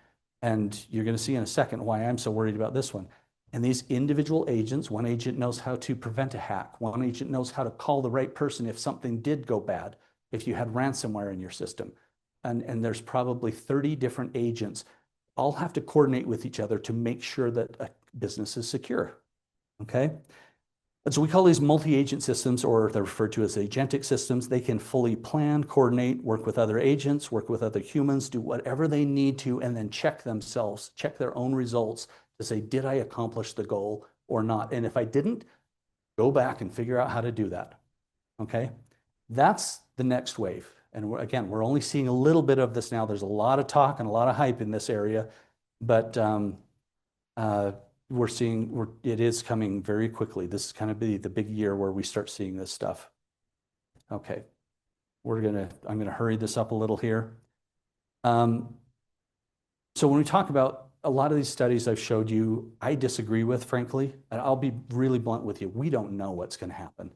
And you're going to see in a second why I'm so worried about this one. And these individual agents, one agent knows how to prevent a hack. One agent knows how to call the right person if something did go bad, if you had ransomware in your system. And there's probably 30 different agents, all have to coordinate with each other to make sure that a business is secure, okay? And so we call these multi-agent systems, or they're referred to as agentic systems. They can fully plan, coordinate, work with other agents, work with other humans, do whatever they need to, and then check themselves, check their own results to say, did I accomplish the goal or not? And if I didn't, go back and figure out how to do that, okay? That's the next wave. And again, we're only seeing a little bit of this now. There's a lot of talk and a lot of hype in this area, but we're seeing it is coming very quickly. This is kind of the big year where we start seeing this stuff. Okay, I'm gonna hurry this up a little here. So when we talk about a lot of these studies I've showed you, I disagree with, frankly, and I'll be really blunt with you. We don't know what's gonna happen.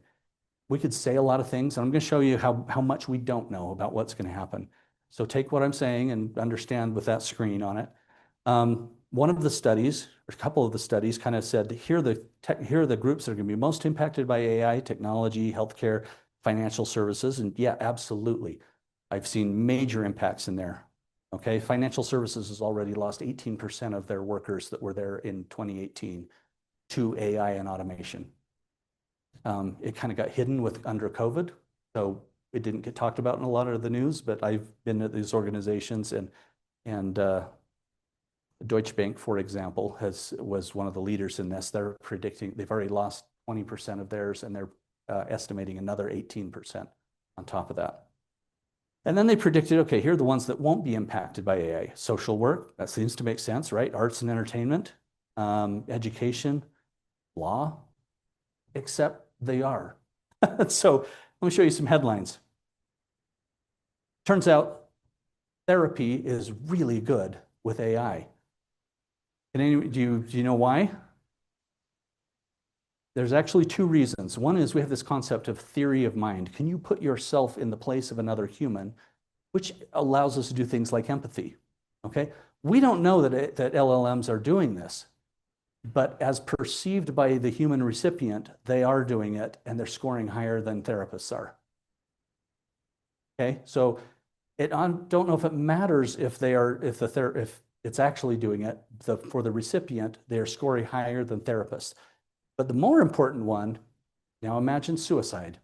We could say a lot of things, and I'm gonna show you how much we don't know about what's gonna happen. So take what I'm saying and understand with that screen on it. One of the studies, or a couple of the studies, kind of said, here are the groups that are going to be most impacted by AI, technology, healthcare, financial services, and yeah, absolutely. I've seen major impacts in there, okay? Financial services has already lost 18% of their workers that were there in 2018 to AI and automation. It kind of got hidden under COVID, so it didn't get talked about in a lot of the news, but I've been at these organizations, and Deutsche Bank, for example, was one of the leaders in this. They're predicting they've already lost 20% of theirs, and they're estimating another 18% on top of that. And then they predicted, okay, here are the ones that won't be impacted by AI. Social work, that seems to make sense, right? Arts and entertainment, education, law, except they are. So let me show you some headlines. Turns out therapy is really good with AI. Do you know why? There's actually two reasons. One is we have this concept of theory of mind. Can you put yourself in the place of another human, which allows us to do things like empathy, okay? We don't know that LLMs are doing this, but as perceived by the human recipient, they are doing it, and they're scoring higher than therapists are. Okay, so I don't know if it matters if it's actually doing it. For the recipient, they are scoring higher than therapists. But the more important one, now imagine suicide.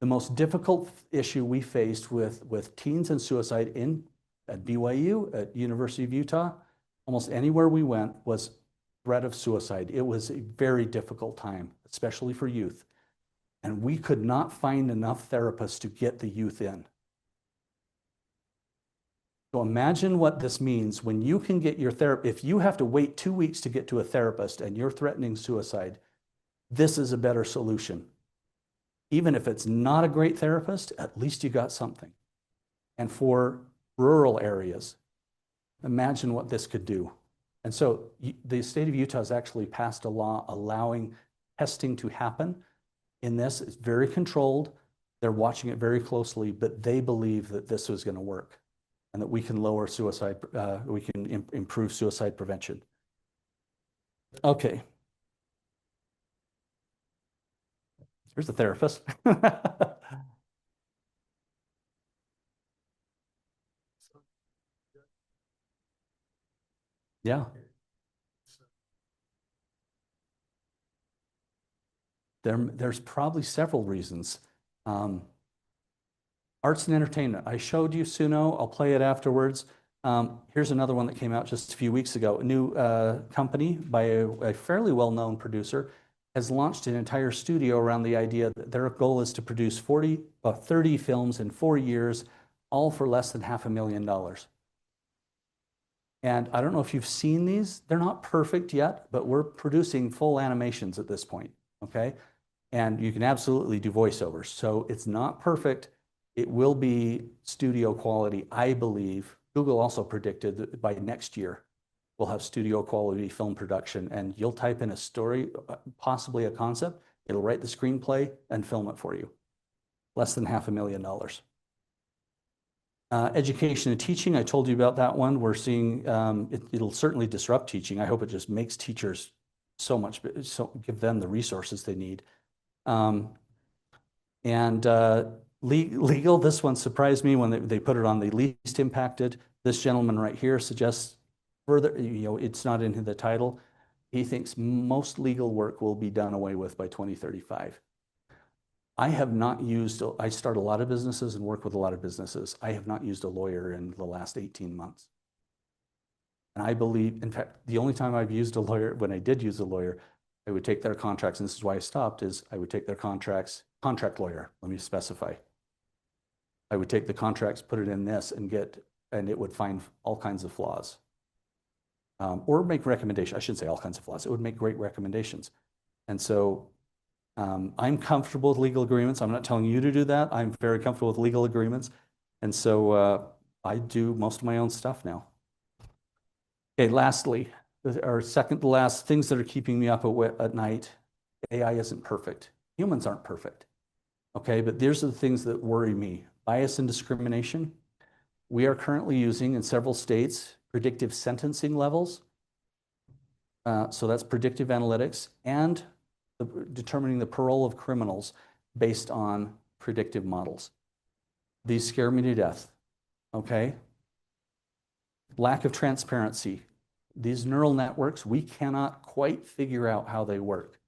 The most difficult issue we faced with teens and suicide at BYU, at University of Utah, almost anywhere we went was threat of suicide. It was a very difficult time, especially for youth. And we could not find enough therapists to get the youth in. So imagine what this means when you can get your therapist. If you have to wait 2 weeks to get to a therapist and you're threatening suicide, this is a better solution. Even if it's not a great therapist, at least you got something. And for rural areas, imagine what this could do. And so the state of Utah has actually passed a law allowing testing to happen in this. It's very controlled. They're watching it very closely, but they believe that this is going to work and that we can lower suicide, we can improve suicide prevention. Okay. Here's the therapist. Yeah. There's probably several reasons. Arts and entertainment. I showed you Suno. I'll play it afterwards. Here's another one that came out just a few weeks ago. A new company by a fairly well-known producer has launched an entire studio around the idea that their goal is to produce 30 films in 4 years, all for less than $500,000. And I don't know if you've seen these. They're not perfect yet, but we're producing full animations at this point, okay? And you can absolutely do voiceovers. So it's not perfect. It will be studio quality, I believe. Google also predicted that by next year, we'll have studio quality film production, and you'll type in a story, possibly a concept, it'll write the screenplay and film it for you. Less than $500,000. Education and teaching, I told you about that one. We're seeing, it'll certainly disrupt teaching. I hope it just makes teachers give them the resources they need. Legal, this one surprised me when they put it on the least impacted. This gentleman right here suggests further, it's not in the title. He thinks most legal work will be done away with by 2035. I start a lot of businesses and work with a lot of businesses. I have not used a lawyer in the last 18 months. And I believe, in fact, the only time I've used a lawyer, when I did use a lawyer, I would take their contracts, and this is why I stopped, is I would take their contracts, contract lawyer, let me specify. I would take the contracts, put it in this, and it would find all kinds of flaws. Or make recommendations. I shouldn't say all kinds of flaws. It would make great recommendations. And so I'm comfortable with legal agreements. I'm not telling you to do that. I'm very comfortable with legal agreements. And so I do most of my own stuff now. Okay, lastly, or second to last, things that are keeping me up at night. AI isn't perfect. Humans aren't perfect. Okay, but these are the things that worry me. Bias and discrimination. We are currently using in several states predictive sentencing levels. So that's predictive analytics and determining the parole of criminals based on predictive models. These scare me to death, okay? Lack of transparency. These neural networks, we cannot quite figure out how they work.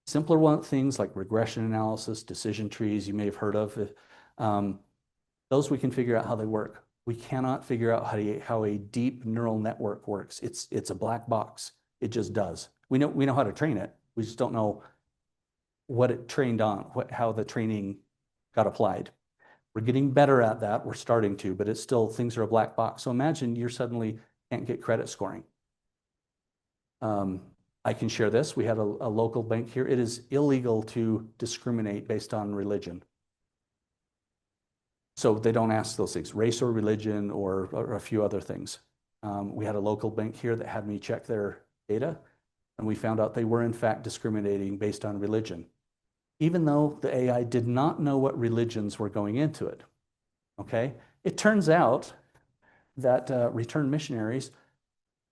Simpler things like regression analysis, decision trees, you may have heard of. Those we can figure out how they work. We cannot figure out how a deep neural network works. It's a black box. It just does. We know how to train it. We just don't know what it trained on, how the training got applied. We're getting better at that. We're starting to, but it's still, things are a black box. So imagine you suddenly can't get credit scoring. I can share this. We had a local bank here. It is illegal to discriminate based on religion. So they don't ask those things, race or religion or a few other things. We had a local bank here that had me check their data, and we found out they were in fact discriminating based on religion, even though the AI did not know what religions were going into it. Okay? It turns out that returned missionaries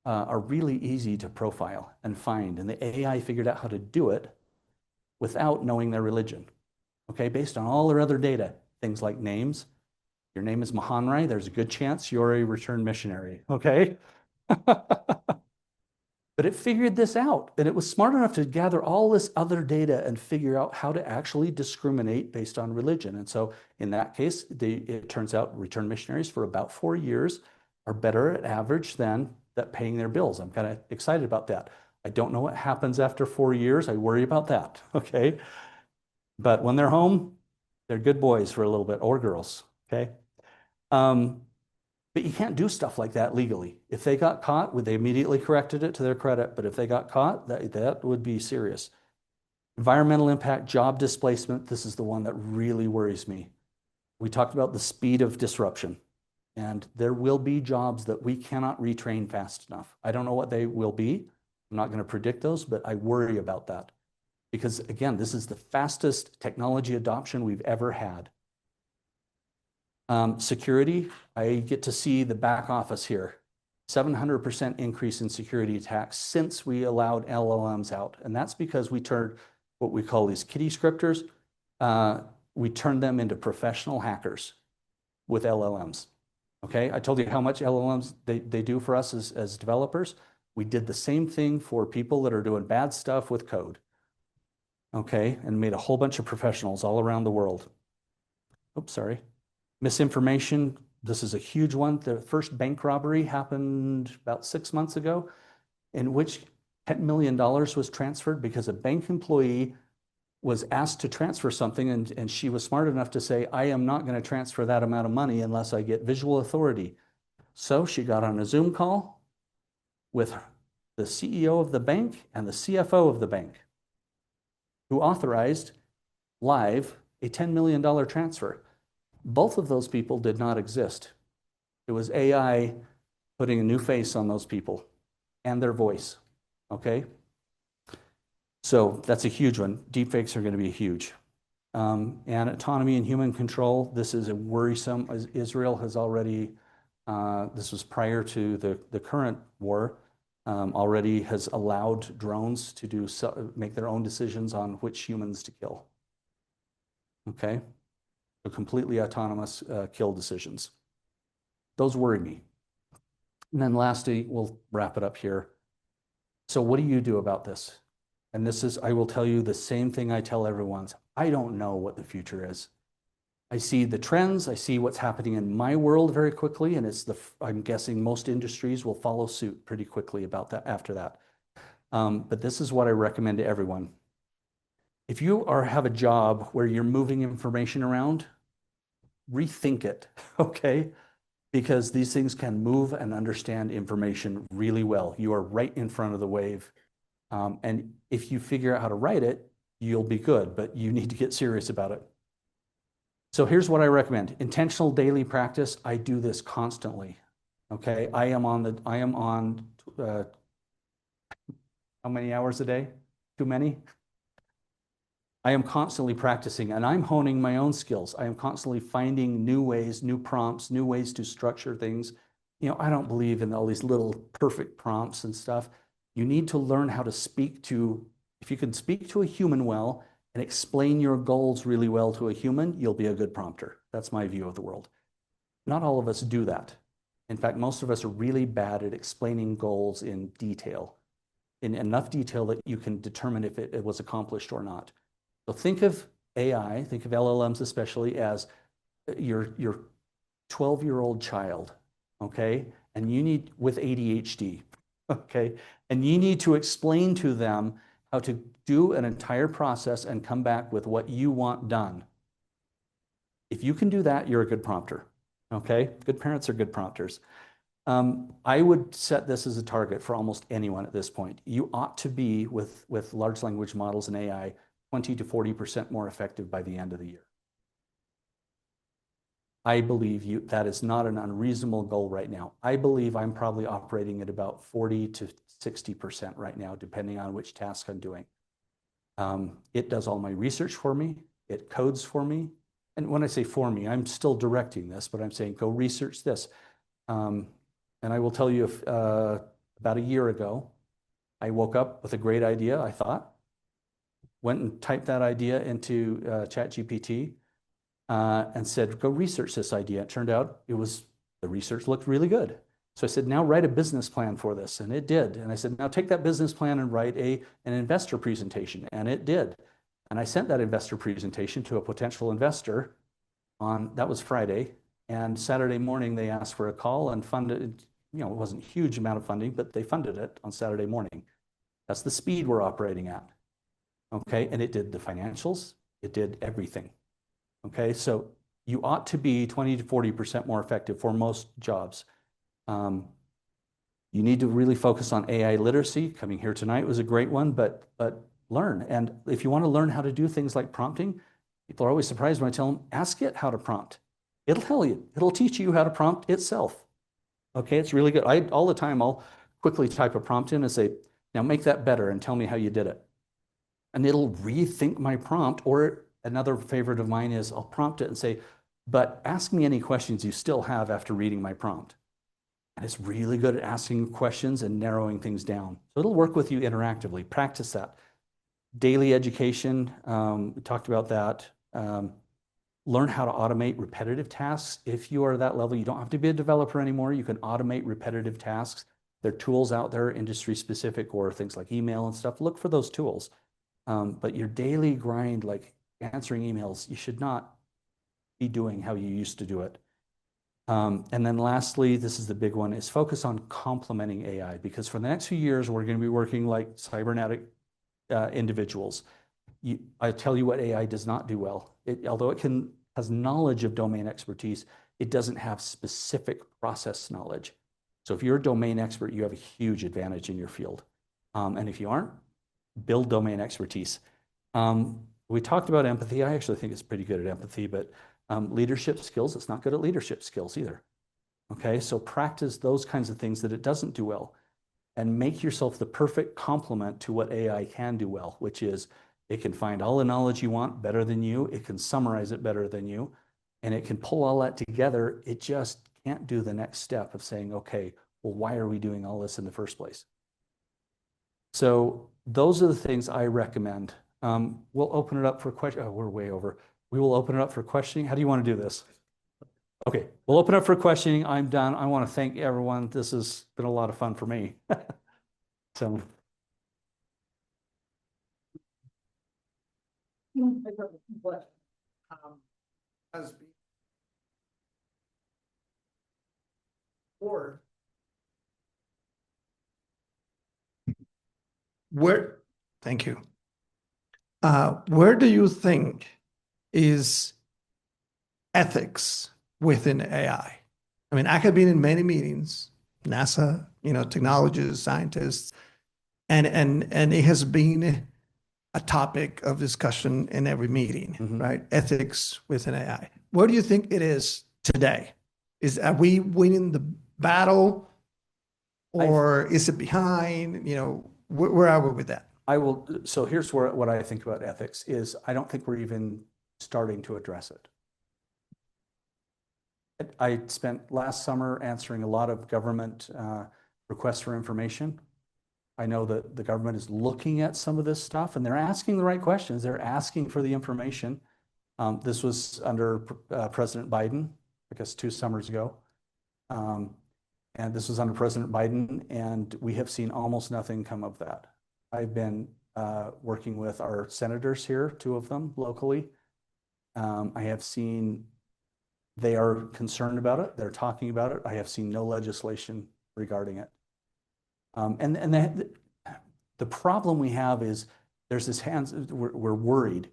are really easy to profile and find, and the AI figured out how to do it without knowing their religion. Okay, based on all their other data, things like names. Your name is Mahanrai, there's a good chance you're a returned missionary, okay? But it figured this out, and it was smart enough to gather all this other data and figure out how to actually discriminate based on religion. And so in that case, it turns out returned missionaries for about 4 years are better at average than that paying their bills. I'm kind of excited about that. I don't know what happens after 4 years. I worry about that, okay? But when they're home, they're good boys for a little bit, or girls, okay? But you can't do stuff like that legally. If they got caught, they immediately corrected it to their credit, but if they got caught, that would be serious. Environmental impact, job displacement, this is the one that really worries me. We talked about the speed of disruption, and there will be jobs that we cannot retrain fast enough. I don't know what they will be. I'm not going to predict those, but I worry about that. Because again, this is the fastest technology adoption we've ever had. Security, I get to see the back office here. 700% increase in security attacks since we allowed LLMs out. And that's because we turned what we call these kiddie scripters, we turned them into professional hackers with LLMs. Okay, I told you how much LLMs they do for us as developers. We did the same thing for people that are doing bad stuff with code. Okay, and made a whole bunch of professionals all around the world. Oops, sorry. Misinformation, this is a huge one. The first bank robbery happened about 6 months ago, in which $10 million was transferred because a bank employee was asked to transfer something, and she was smart enough to say, I am not going to transfer that amount of money unless I get visual authority. So she got on a Zoom call with the CEO of the bank and the CFO of the bank, who authorized live a $10 million transfer. Both of those people did not exist. It was AI putting a new face on those people and their voice, okay? So that's a huge one. Deepfakes are going to be huge. And autonomy and human control, this is a worrisome, as Israel has already, this was prior to the current war, already has allowed drones to make their own decisions on which humans to kill, okay? So completely autonomous kill decisions. Those worry me. And then lastly, we'll wrap it up here. So what do you do about this? And this is, I will tell you the same thing I tell everyone. I don't know what the future is. I see the trends, I see what's happening in my world very quickly, and I'm guessing most industries will follow suit pretty quickly about that after that. But this is what I recommend to everyone. If you have a job where you're moving information around, rethink it, okay? Because these things can move and understand information really well. You are right in front of the wave. And if you figure out how to write it, you'll be good, but you need to get serious about it. So here's what I recommend. Intentional daily practice. I do this constantly, okay? I am on how many hours a day? Too many? I am constantly practicing, and I'm honing my own skills. I am constantly finding new ways, new prompts, new ways to structure things. You know, I don't believe in all these little perfect prompts and stuff. You need to learn how to speak to, if you can speak to a human well and explain your goals really well to a human, you'll be a good prompter. That's my view of the world. Not all of us do that. In fact, most of us are really bad at explaining goals in detail. in enough detail that you can determine if it was accomplished or not. So think of AI, think of LLMs especially as your 12-year-old child, okay? And you need, with ADHD, okay? And you need to explain to them how to do an entire process and come back with what you want done. If you can do that, you're a good prompter, okay? Good parents are good prompters. I would set this as a target for almost anyone at this point. You ought to be, with large language models and AI, 20 to 40% more effective by the end of the year. I believe that is not an unreasonable goal right now. I believe I'm probably operating at about 40 to 60% right now, depending on which task I'm doing. It does all my research for me. It codes for me. And when I say for me, I'm still directing this, but I'm saying, go research this. And I will tell you, about a year ago, I woke up with a great idea, I thought, went and typed that idea into ChatGPT and said, go research this idea. It turned out the research looked really good. So I said, now write a business plan for this. And it did. And I said, now take that business plan and write an investor presentation. And it did. And I sent that investor presentation to a potential investor that was Friday. And Saturday morning, they asked for a call and funded, it wasn't a huge amount of funding, but they funded it on Saturday morning. That's the speed we're operating at. Okay. And it did the financials. It did everything. Okay. So you ought to be 20 to 40% more effective for most jobs. You need to really focus on AI literacy. Coming here tonight was a great one, but learn. And if you want to learn how to do things like prompting, people are always surprised when I tell them, ask it how to prompt. It'll tell you. It'll teach you how to prompt itself. Okay, it's really good. All the time, I'll quickly type a prompt in and say, now make that better and tell me how you did it. And it'll rethink my prompt. Or another favorite of mine is I'll prompt it and say, but ask me any questions you still have after reading my prompt. And it's really good at asking questions and narrowing things down. So it'll work with you interactively. Practice that. Daily education, we talked about that. Learn how to automate repetitive tasks. If you are that level, you don't have to be a developer anymore. You can automate repetitive tasks. There are tools out there, industry specific, or things like email and stuff. Look for those tools. But your daily grind, like answering emails, you should not be doing how you used to do it. And then lastly, this is the big one, is focus on complementing AI, because for the next few years, we're going to be working like cybernetic individuals. I tell you what AI does not do well. Although it has knowledge of domain expertise, it doesn't have specific process knowledge. So if you're a domain expert, you have a huge advantage in your field. And if you aren't, build domain expertise. We talked about empathy. I actually think it's pretty good at empathy, but leadership skills, it's not good at leadership skills either. Okay, so practice those kinds of things that it doesn't do well, and make yourself the perfect complement to what AI can do well, which is it can find all the knowledge you want better than you, it can summarize it better than you, and it can pull all that together. It just can't do the next step of saying, okay, well, why are we doing all this in the first place? So those are the things I recommend. We'll open it up for questions. Oh, we're way over. We will open it up for questioning. How do you want to do this? Okay, we'll open up for questioning. I'm done. I want to thank everyone. This has been a lot of fun for me. So. Thank you. Where do you think is ethics within AI? I mean, I have been in many meetings, NASA, technologists, scientists, and it has been a topic of discussion in every meeting, right? Ethics within AI. Where do you think it is today? Are we winning the battle, or is it behind? Where are we with that? So here's what I think about ethics is I don't think we're even starting to address it. I spent last summer answering a lot of government requests for information. I know that the government is looking at some of this stuff and they're asking the right questions. They're asking for the information. This was under President Biden, I guess 2 summers ago. And this was under President Biden, and we have seen almost nothing come of that. I've been working with our senators here, 2 of them locally. I have seen they are concerned about it. They're talking about it. I have seen no legislation regarding it. The problem we have is there's this we're worried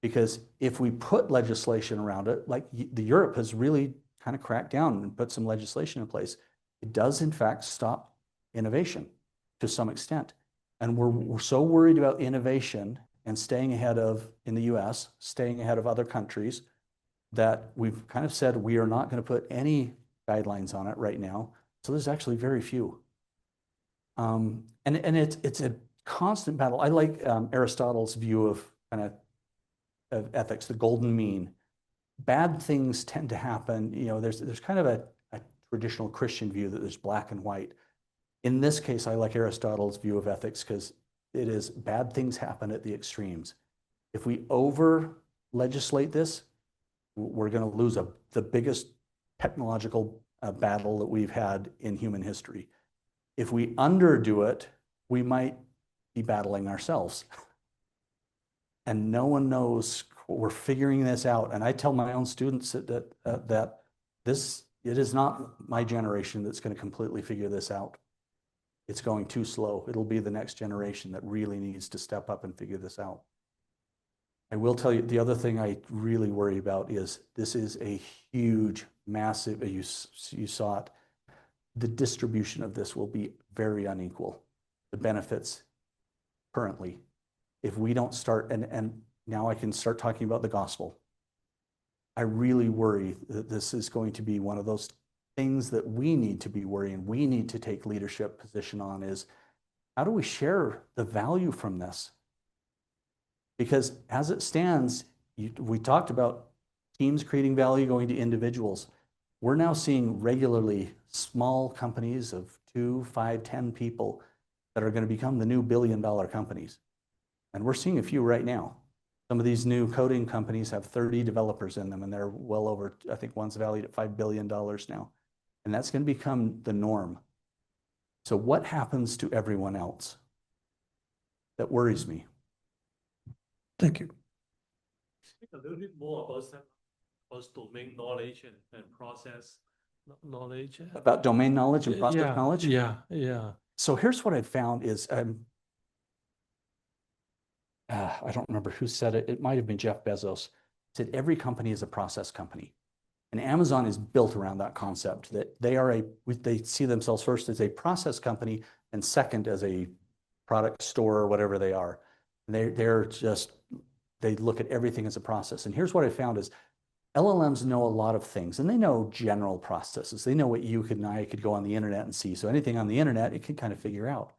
because if we put legislation around it, like Europe has really kind of cracked down and put some legislation in place, it does in fact stop innovation to some extent. And we're so worried about innovation and staying ahead of, in the US, staying ahead of other countries, that we've kind of said we are not going to put any guidelines on it right now. So there's actually very few. And it's a constant battle. I like Aristotle's view of kind of ethics, the golden mean. Bad things tend to happen. You know, there's kind of a traditional Christian view that there's black and white. In this case, I like Aristotle's view of ethics because it is bad things happen at the extremes. If we over legislate this, we're going to lose the biggest technological battle that we've had in human history. If we underdo it, we might be battling ourselves. And no one knows. We're figuring this out. And I tell my own students that it is not my generation that's going to completely figure this out. It's going too slow. It'll be the next generation that really needs to step up and figure this out. I will tell you, the other thing I really worry about is this is a huge, massive, you saw it, the distribution of this will be very unequal. The benefits currently, if we don't start, and now I can start talking about the gospel. I really worry that this is going to be one of those things that we need to be worrying, we need to take leadership position on is, how do we share the value from this? Because as it stands, we talked about teams creating value going to individuals. We're now seeing regularly small companies of 2, 5, 10 people that are going to become the new billion-dollar companies. And we're seeing a few right now. Some of these new coding companies have 30 developers in them, and they're well over, I think one's valued at $5 billion now. And that's going to become the norm. So what happens to everyone else? That worries me. Thank you. Speak a little bit more about domain knowledge and process knowledge. About domain knowledge and process knowledge? Yeah. So here's what I found is, I don't remember who said it. It might have been Jeff Bezos. Said every company is a process company. And Amazon is built around that concept that they see themselves first as a process company and second as a product store or whatever they are. And they look at everything as a process. And here's what I found is LLMs know a lot of things, and they know general processes. They know what you and I could go on the internet and see. So anything on the internet, it can kind of figure out.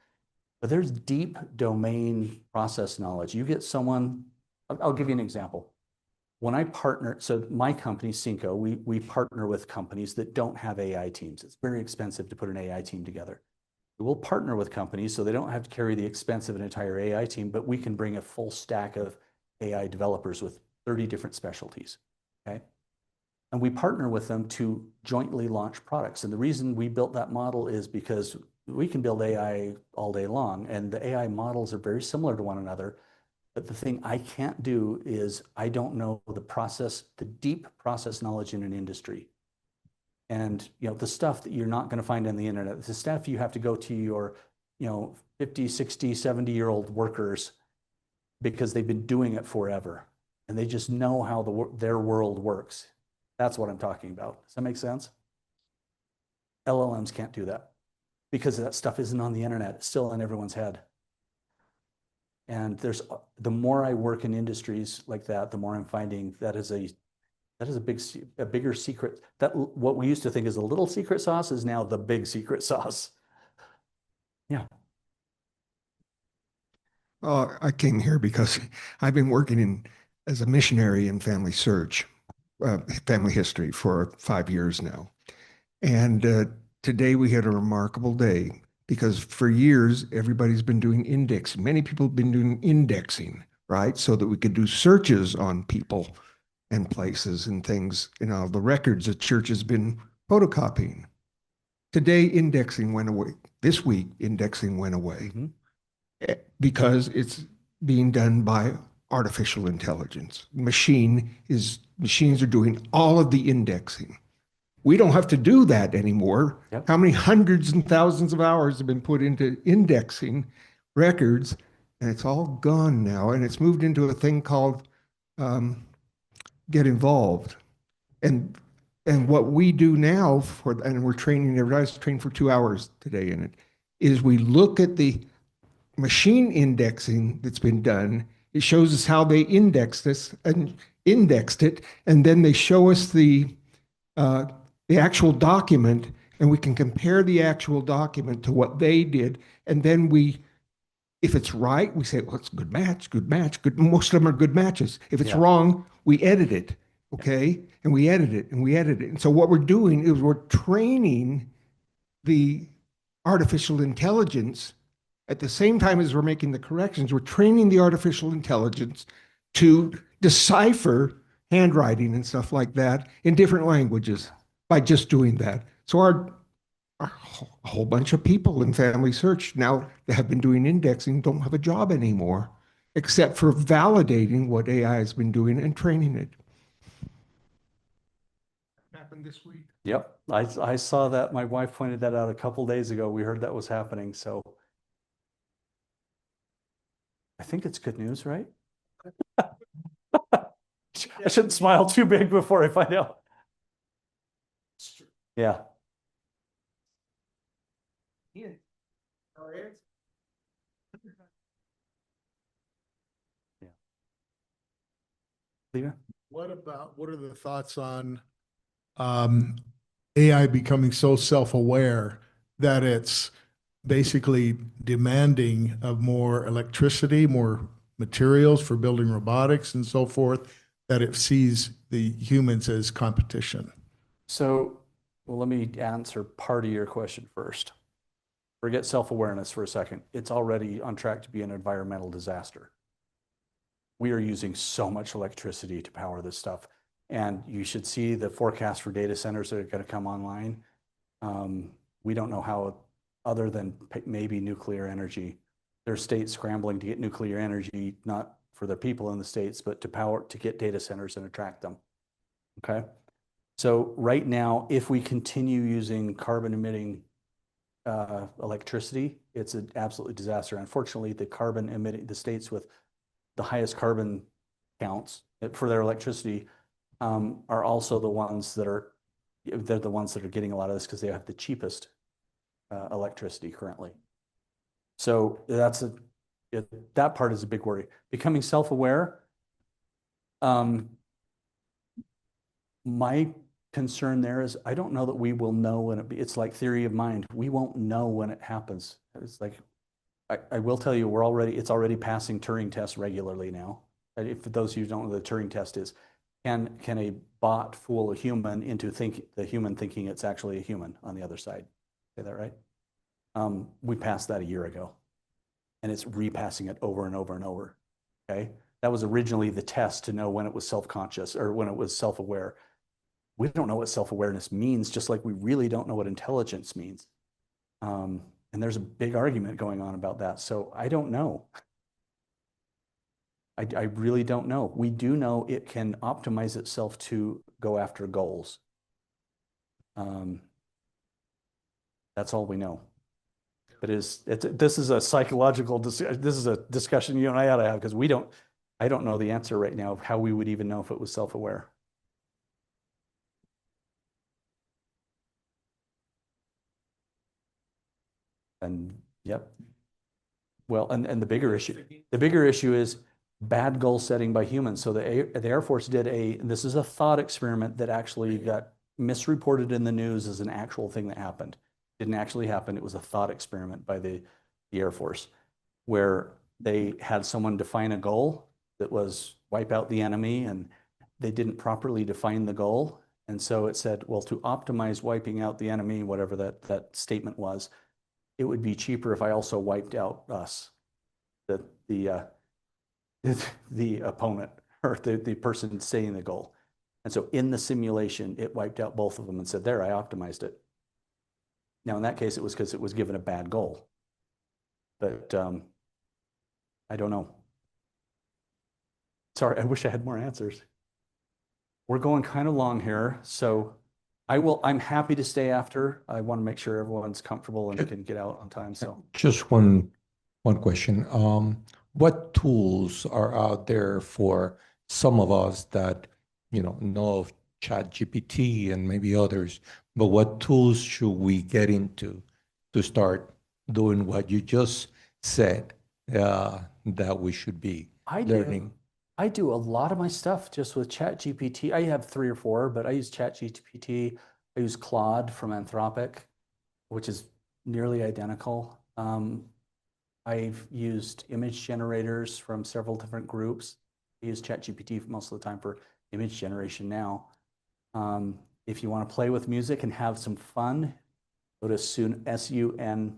But there's deep domain process knowledge. You get someone, I'll give you an example. When I partner, so my company, Cinco, we partner with companies that don't have AI teams. It's very expensive to put an AI team together. We'll partner with companies so they don't have to carry the expense of an entire AI team, but we can bring a full stack of AI developers with 30 different specialties, okay? And we partner with them to jointly launch products. And the reason we built that model is because we can build AI all day long, and the AI models are very similar to one another. But the thing I can't do is I don't know the deep process knowledge in an industry. And the stuff that you're not going to find on the internet, the stuff you have to go to your 50, 60, 70-year-old workers because they've been doing it forever. And they just know how their world works. That's what I'm talking about. Does that make sense? LLMs can't do that because that stuff isn't on the internet. It's still in everyone's head. And the more I work in industries like that, the more I'm finding that is a bigger secret. That what we used to think is a little secret sauce is now the big secret sauce. Yeah. I came here because I've been working as a missionary in family search, family history for 5 years now. And today we had a remarkable day because for years, everybody's been doing indexing. Many people have been doing indexing, right? So that we could do searches on people and places and things, the records the church has been photocopying. Today, indexing went away. This week, indexing went away because it's being done by artificial intelligence. Machines are doing all of the indexing. We don't have to do that anymore. Yep. How many hundreds and thousands of hours have been put into indexing records, and it's all gone now, and it's moved into a thing called get involved. And what we do now and we're training, I was trained for 2 hours today in it, is we look at the machine indexing that's been done. It shows us how they indexed this and indexed it, and then they show us the actual document, and we can compare the actual document to what they did, and then if it's right, we say, well, it's a good match, good match, good. Most of them are good matches. If it's wrong, we edit it, okay? And we edit it, and we edit it. And so what we're doing is we're training the artificial intelligence at the same time as we're making the corrections. We're training the artificial intelligence to decipher handwriting and stuff like that in different languages by just doing that. So a whole bunch of people in Family Search now that have been doing indexing don't have a job anymore, except for validating what AI has been doing and training it. Happened this week. Yep, I saw that. My wife pointed that out a couple days ago. We heard that was happening, so I think it's good news, right? I shouldn't smile too big before I find out. Yeah. Leah? What are the thoughts on AI becoming so self-aware that it's basically demanding of more electricity, more materials for building robotics and so forth, that it sees the humans as competition? So, well, let me answer part of your question first. Forget self-awareness for a second. It's already on track to be an environmental disaster. We are using so much electricity to power this stuff. And you should see the forecast for data centers that are going to come online. We don't know how, other than maybe nuclear energy. There are states scrambling to get nuclear energy, not for the people in the states, but to get data centers and attract them. Okay. So right now, if we continue using carbon emitting electricity, it's an absolute disaster. Unfortunately, the states with the highest carbon counts for their electricity are also the ones that are getting a lot of this because they have the cheapest electricity currently. So that part is a big worry. Becoming self-aware. My concern there is I don't know that we will know when it's like theory of mind. We won't know when it happens. It's like I will tell you, it's already passing Turing tests regularly now. For those of you who don't know what the Turing test is, can a bot fool a human into the human thinking it's actually a human on the other side? Say that right? We passed that a year ago, and it's repassing it over and over and over. Okay, that was originally the test to know when it was self-conscious or when it was self-aware. We don't know what self-awareness means, just like we really don't know what intelligence means. And there's a big argument going on about that. So I don't know. I really don't know. We do know it can optimize itself to go after goals. That's all we know. But this is a psychological, this is a discussion you and I ought to have, because I don't know the answer right now of how we would even know if it was self-aware. And yep. Well, and the bigger issue is bad goal setting by humans. So the Air Force did this is a thought experiment that actually got misreported in the news as an actual thing that happened. Didn't actually happen. It was a thought experiment by the Air Force, where they had someone define a goal that was wipe out the enemy, and they didn't properly define the goal. And so it said, well, to optimize wiping out the enemy, whatever that statement was, it would be cheaper if I also wiped out us, the opponent or the person saying the goal. And so in the simulation, it wiped out both of them and said, there, I optimized it. Now, in that case, it was because it was given a bad goal. But I don't know. Sorry, I wish I had more answers. We're going kind of long here, so I'm happy to stay after. I want to make sure everyone's comfortable and can get out on time. So Just one question. What tools are out there for some of us that, know of ChatGPT and maybe others, but what tools should we get into to start doing what you just said that we should be learning? I do a lot of my stuff just with ChatGPT. I have 3 or 4, but I use ChatGPT. I use Claude from Anthropic, which is nearly identical. I've used image generators from several different groups. I use ChatGPT most of the time for image generation now. If you want to play with music and have some fun, go to suno.ai.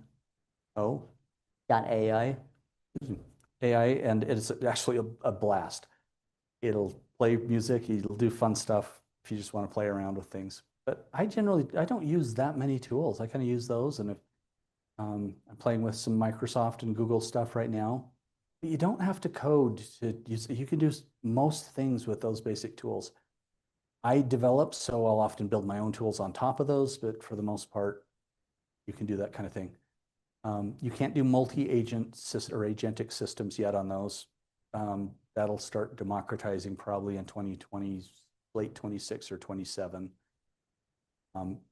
AI, and it's actually a blast. It'll play music, it'll do fun stuff if you just want to play around with things. But I don't use that many tools. I kind of use those, and if, I'm playing with some Microsoft and Google stuff right now. But you don't have to code to use. You can do most things with those basic tools. I develop, so I'll often build my own tools on top of those, but for the most part, you can do that kind of thing. You can't do multi-agent or agentic systems yet on those. That'll start democratizing probably in 2020, late 26 or 27.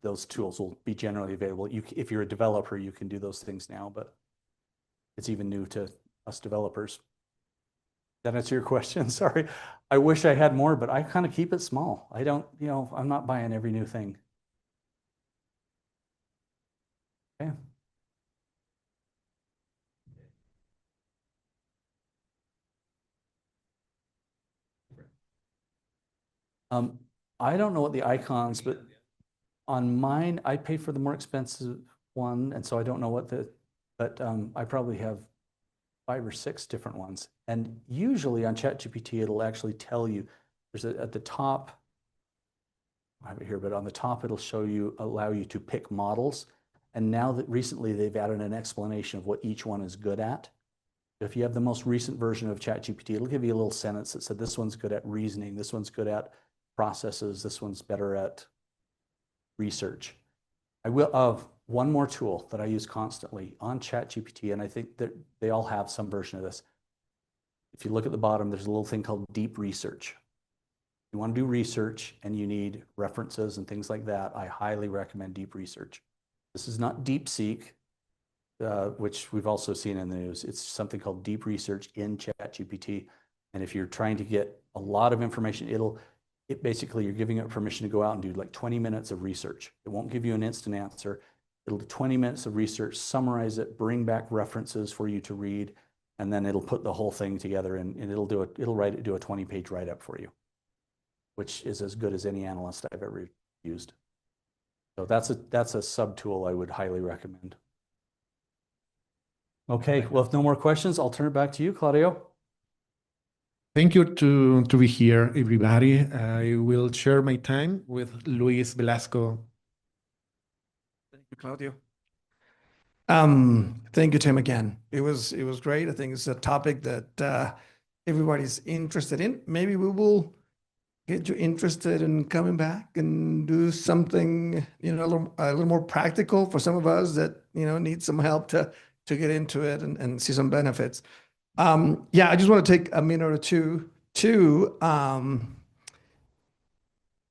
Those tools will be generally available. If you're a developer, you can do those things now, but it's even new to us developers. That answer your question? Sorry. I wish I had more, but I kind of keep it small. I don't, I'm not buying every new thing. Okay. I don't know what the icons, but on mine, I pay for the more expensive one, and so I don't know what but I probably have 5 or 6 different ones. And usually on ChatGPT, it'll actually tell you, at the top, I have it here, but on the top, it'll allow you to pick models. And now that recently they've added an explanation of what each one is good at. If you have the most recent version of ChatGPT, it'll give you a little sentence that said, this one's good at reasoning, this one's good at processes, this one's better at research. I will one more tool that I use constantly on ChatGPT, and I think that they all have some version of this. If you look at the bottom, there's a little thing called deep research. If you want to do research and you need references and things like that, I highly recommend deep research. This is not DeepSeek, which we've also seen in the news. It's something called deep research in ChatGPT. And if you're trying to get a lot of information, basically you're giving it permission to go out and do like 20 minutes of research. It won't give you an instant answer. It'll do 20 minutes of research, summarize it, bring back references for you to read, and then it'll put the whole thing together and it'll do a 20-page write-up for you, which is as good as any analyst I've ever used. So that's a sub tool I would highly recommend. Okay, well, if no more questions, I'll turn it back to you, Claudio. Thank you to be here, everybody. I will share my time with Luis Velasco. Thank you, Claudio. Thank you, Tim, again. It was great. I think it's a topic that everybody's interested in. Maybe we will get you interested in coming back and do something, a little more practical for some of us that, need some help to get into it and see some benefits. I just want to take a minute or two to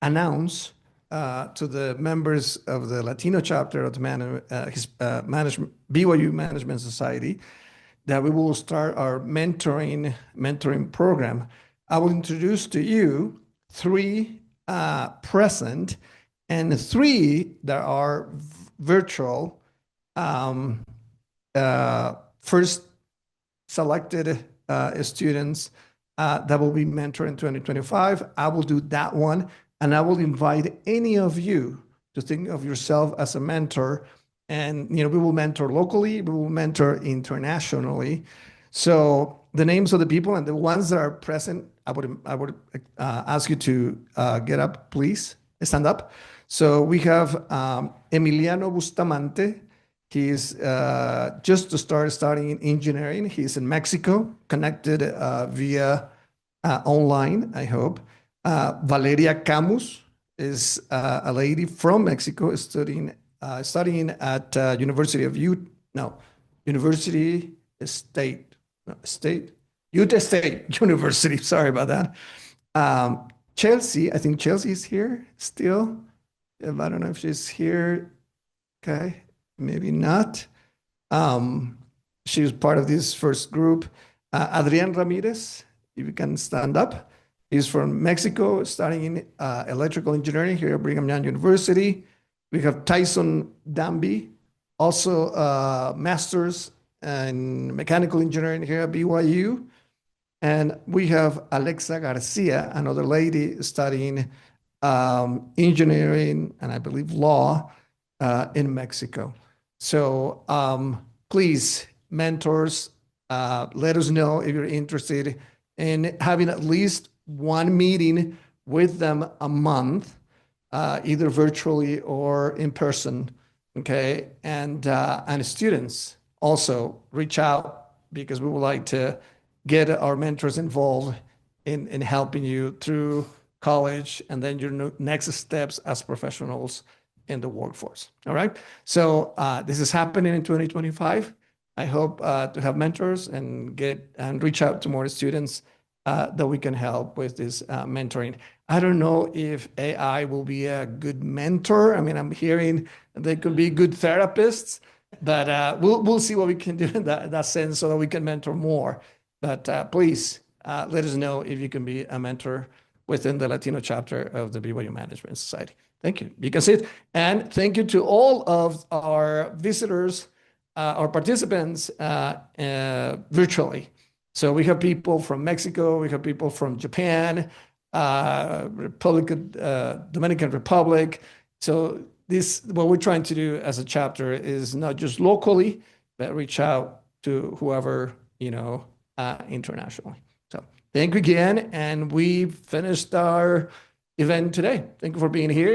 announce to the members of the Latino chapter of the BYU Management Society that we will start our mentoring program. I will introduce to you 3 present and 3 that are virtual. First selected students that will be mentored in 2025. I will do that one, and I will invite any of you to think of yourself as a mentor. And we will mentor locally, we will mentor internationally. So the names of the people and the ones that are present, I would ask you to get up, please stand up. So we have Emiliano Bustamante. He's just to start studying engineering. He's in Mexico, connected via online, I hope. Valeria Camus is a lady from Mexico studying at University State, no, State, Utah State University. Sorry about that. Chelsea, I think Chelsea is here still. I don't know if she's here. Okay, maybe not. She was part of this first group. Adrian Ramirez, if you can stand up. He's from Mexico, studying in electrical engineering here at Brigham Young University. We have Tyson Damby, also master's in mechanical engineering here at BYU. And we have Alexa Garcia, another lady studying engineering and I believe law in Mexico. So please, mentors, let us know if you're interested in having at least one meeting with them a month, either virtually or in person, okay? And students also reach out because we would like to get our mentors involved in helping you through college and then your next steps as professionals in the workforce, all right? So this is happening in 2025. I hope to have mentors and reach out to more students that we can help with this mentoring. I don't know if AI will be a good mentor. I mean, I'm hearing they could be good therapists, but we'll see what we can do in that sense so that we can mentor more. But please let us know if you can be a mentor within the Latino chapter of the BYU Management Society. Thank you. You can sit. And thank you to all of our visitors, our participants virtually. So we have people from Mexico, we have people from Japan, Dominican Republic. So what we're trying to do as a chapter is not just locally, but reach out to whoever, internationally. So thank you again. And we finished our event today. Thank you for being here.